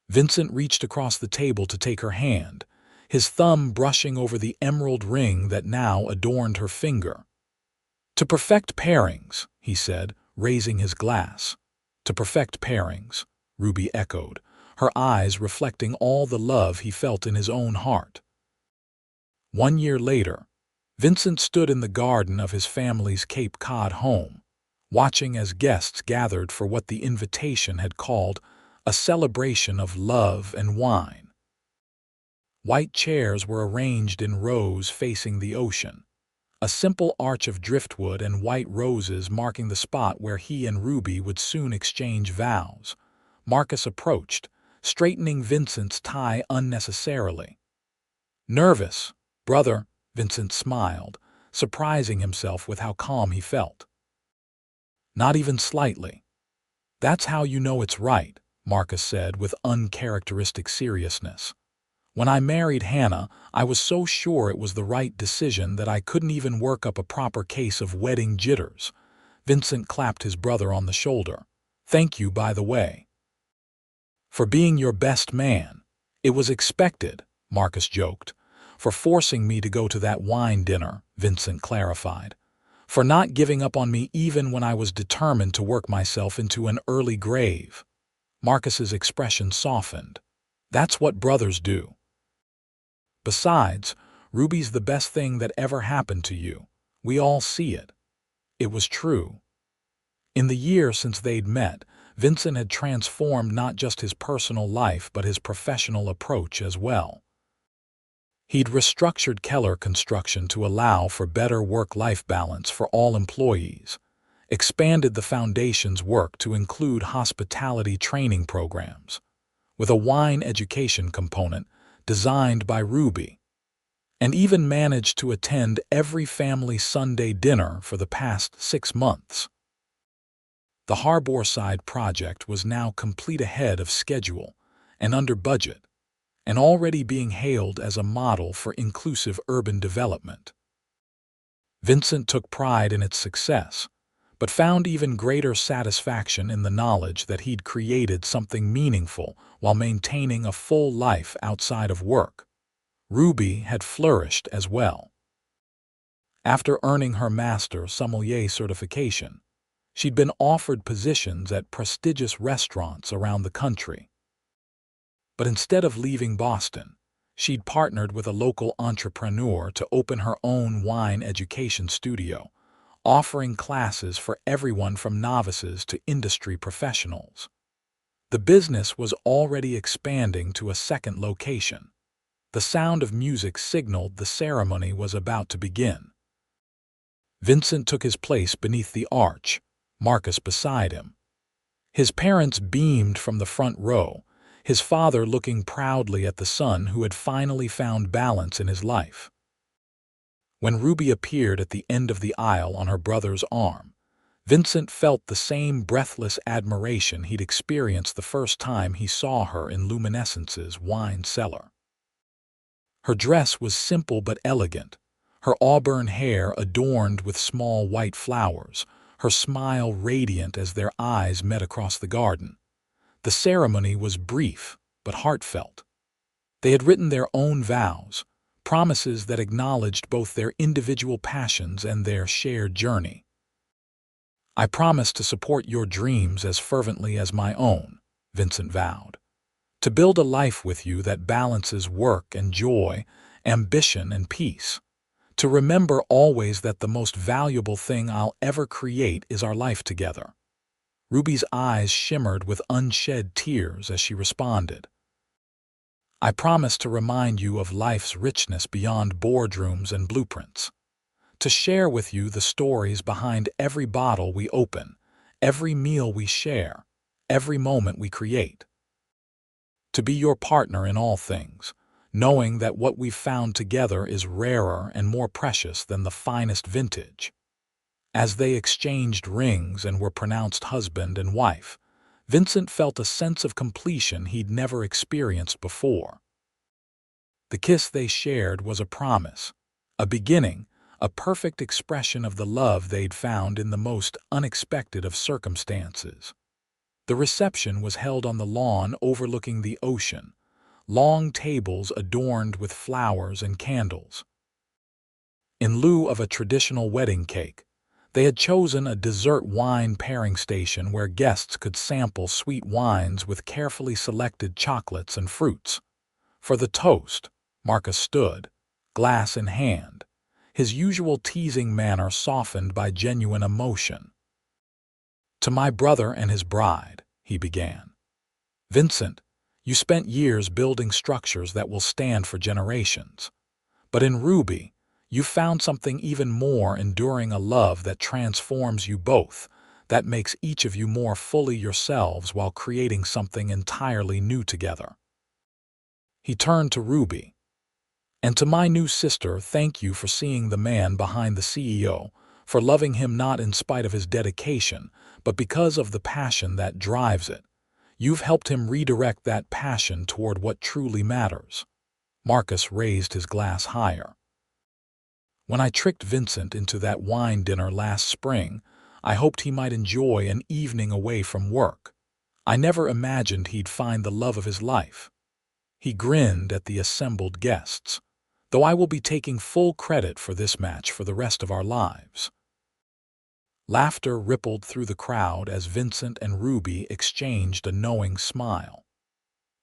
Vincent reached across the table to take her hand, his thumb brushing over the emerald ring that now adorned her finger. "To perfect pairings," he said, raising his glass. "To perfect pairings," Ruby echoed, her eyes reflecting all the love he felt in his own heart. 1 year later, Vincent stood in the garden of his family's Cape Cod home, watching as guests gathered for what the invitation had called a celebration of love and wine. White chairs were arranged in rows facing the ocean, a simple arch of driftwood and white roses marking the spot where he and Ruby would soon exchange vows. Marcus approached, straightening Vincent's tie unnecessarily. "Nervous, brother," Vincent smiled, surprising himself with how calm he felt. "Not even slightly." "That's how you know it's right," Marcus said with uncharacteristic seriousness. "When I married Hannah, I was so sure it was the right decision that I couldn't even work up a proper case of wedding jitters." Vincent clapped his brother on the shoulder. "Thank you, by the way, for being your best man." "It was expected," Marcus joked. "For forcing me to go to that wine dinner," Vincent clarified. "For not giving up on me even when I was determined to work myself into an early grave." Marcus's expression softened. "That's what brothers do. Besides, Ruby's the best thing that ever happened to you. We all see it." It was true. In the year since they'd met, Vincent had transformed not just his personal life but his professional approach as well. He'd restructured Keller Construction to allow for better work-life balance for all employees, expanded the foundation's work to include hospitality training programs, with a wine education component designed by Ruby, and even managed to attend every family Sunday dinner for the past 6 months. The Harborside project was now complete ahead of schedule and under budget, and already being hailed as a model for inclusive urban development. Vincent took pride in its success, but found even greater satisfaction in the knowledge that he'd created something meaningful while maintaining a full life outside of work. Ruby had flourished as well. After earning her Master Sommelier certification, she'd been offered positions at prestigious restaurants around the country. But instead of leaving Boston, she'd partnered with a local entrepreneur to open her own wine education studio, offering classes for everyone from novices to industry professionals. The business was already expanding to a second location. The sound of music signaled the ceremony was about to begin. Vincent took his place beneath the arch, Marcus beside him. His parents beamed from the front row, his father looking proudly at the son who had finally found balance in his life. When Ruby appeared at the end of the aisle on her brother's arm, Vincent felt the same breathless admiration he'd experienced the first time he saw her in Luminescence's wine cellar. Her dress was simple but elegant, her auburn hair adorned with small white flowers, her smile radiant as their eyes met across the garden. The ceremony was brief but heartfelt. They had written their own vows, promises that acknowledged both their individual passions and their shared journey. "I promise to support your dreams as fervently as my own," Vincent vowed. "To build a life with you that balances work and joy, ambition and peace. To remember always that the most valuable thing I'll ever create is our life together." Ruby's eyes shimmered with unshed tears as she responded. "I promise to remind you of life's richness beyond boardrooms and blueprints. To share with you the stories behind every bottle we open, every meal we share, every moment we create. To be your partner in all things, knowing that what we've found together is rarer and more precious than the finest vintage." As they exchanged rings and were pronounced husband and wife, Vincent felt a sense of completion he'd never experienced before. The kiss they shared was a promise, a beginning, a perfect expression of the love they'd found in the most unexpected of circumstances. The reception was held on the lawn overlooking the ocean, long tables adorned with flowers and candles. In lieu of a traditional wedding cake, they had chosen a dessert wine pairing station where guests could sample sweet wines with carefully selected chocolates and fruits. For the toast, Marcus stood, glass in hand, his usual teasing manner softened by genuine emotion. "To my brother and his bride," he began. "Vincent, you spent years building structures that will stand for generations. But in Ruby, you found something even more enduring, a love that transforms you both, that makes each of you more fully yourselves while creating something entirely new together." He turned to Ruby. "And to my new sister, thank you for seeing the man behind the CEO, for loving him not in spite of his dedication, but because of the passion that drives it. You've helped him redirect that passion toward what truly matters." Marcus raised his glass higher. "When I tricked Vincent into that wine dinner last spring, I hoped he might enjoy an evening away from work. I never imagined he'd find the love of his life." He grinned at the assembled guests. "Though I will be taking full credit for this match for the rest of our lives." Laughter rippled through the crowd as Vincent and Ruby exchanged a knowing smile.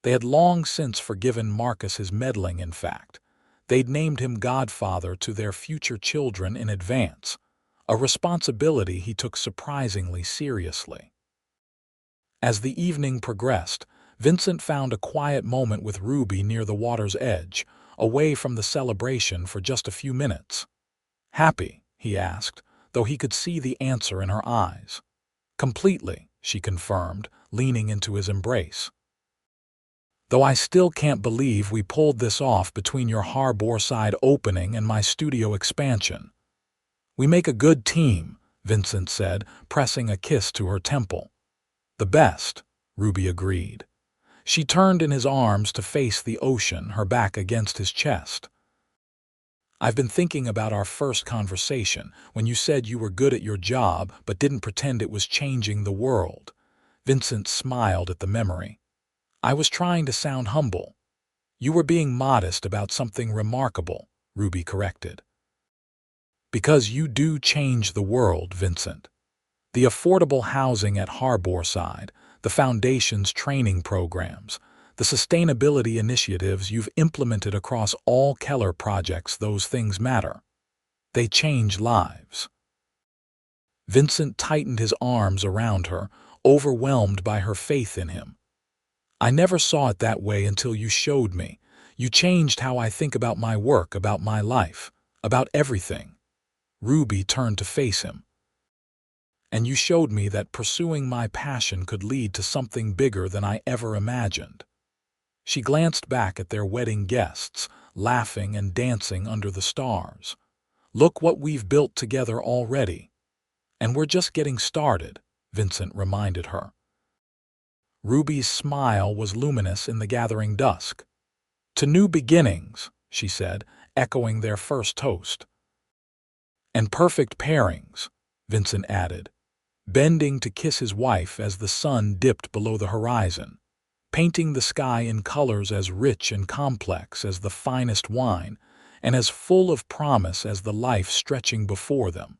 They had long since forgiven Marcus his meddling. In fact, they'd named him godfather to their future children in advance, a responsibility he took surprisingly seriously. As the evening progressed, Vincent found a quiet moment with Ruby near the water's edge, away from the celebration for just a few minutes. "Happy?" he asked, though he could see the answer in her eyes. "Completely," she confirmed, leaning into his embrace. "Though I still can't believe we pulled this off between your Harborside opening and my studio expansion." "We make a good team," Vincent said, pressing a kiss to her temple. "The best," Ruby agreed. She turned in his arms to face the ocean, her back against his chest. "I've been thinking about our first conversation, when you said you were good at your job but didn't pretend it was changing the world." Vincent smiled at the memory. "I was trying to sound humble." "You were being modest about something remarkable," Ruby corrected. "Because you do change the world, Vincent. The affordable housing at Harborside, the Foundation's training programs, the sustainability initiatives you've implemented across all Keller projects, those things matter. They change lives." Vincent tightened his arms around her, overwhelmed by her faith in him. "I never saw it that way until you showed me. You changed how I think about my work, about my life, about everything." Ruby turned to face him. "And you showed me that pursuing my passion could lead to something bigger than I ever imagined." She glanced back at their wedding guests, laughing and dancing under the stars. "Look what we've built together already." "And we're just getting started," Vincent reminded her. Ruby's smile was luminous in the gathering dusk. "To new beginnings," she said, echoing their first toast. "And perfect pairings," Vincent added, bending to kiss his wife as the sun dipped below the horizon, painting the sky in colors as rich and complex as the finest wine, and as full of promise as the life stretching before them.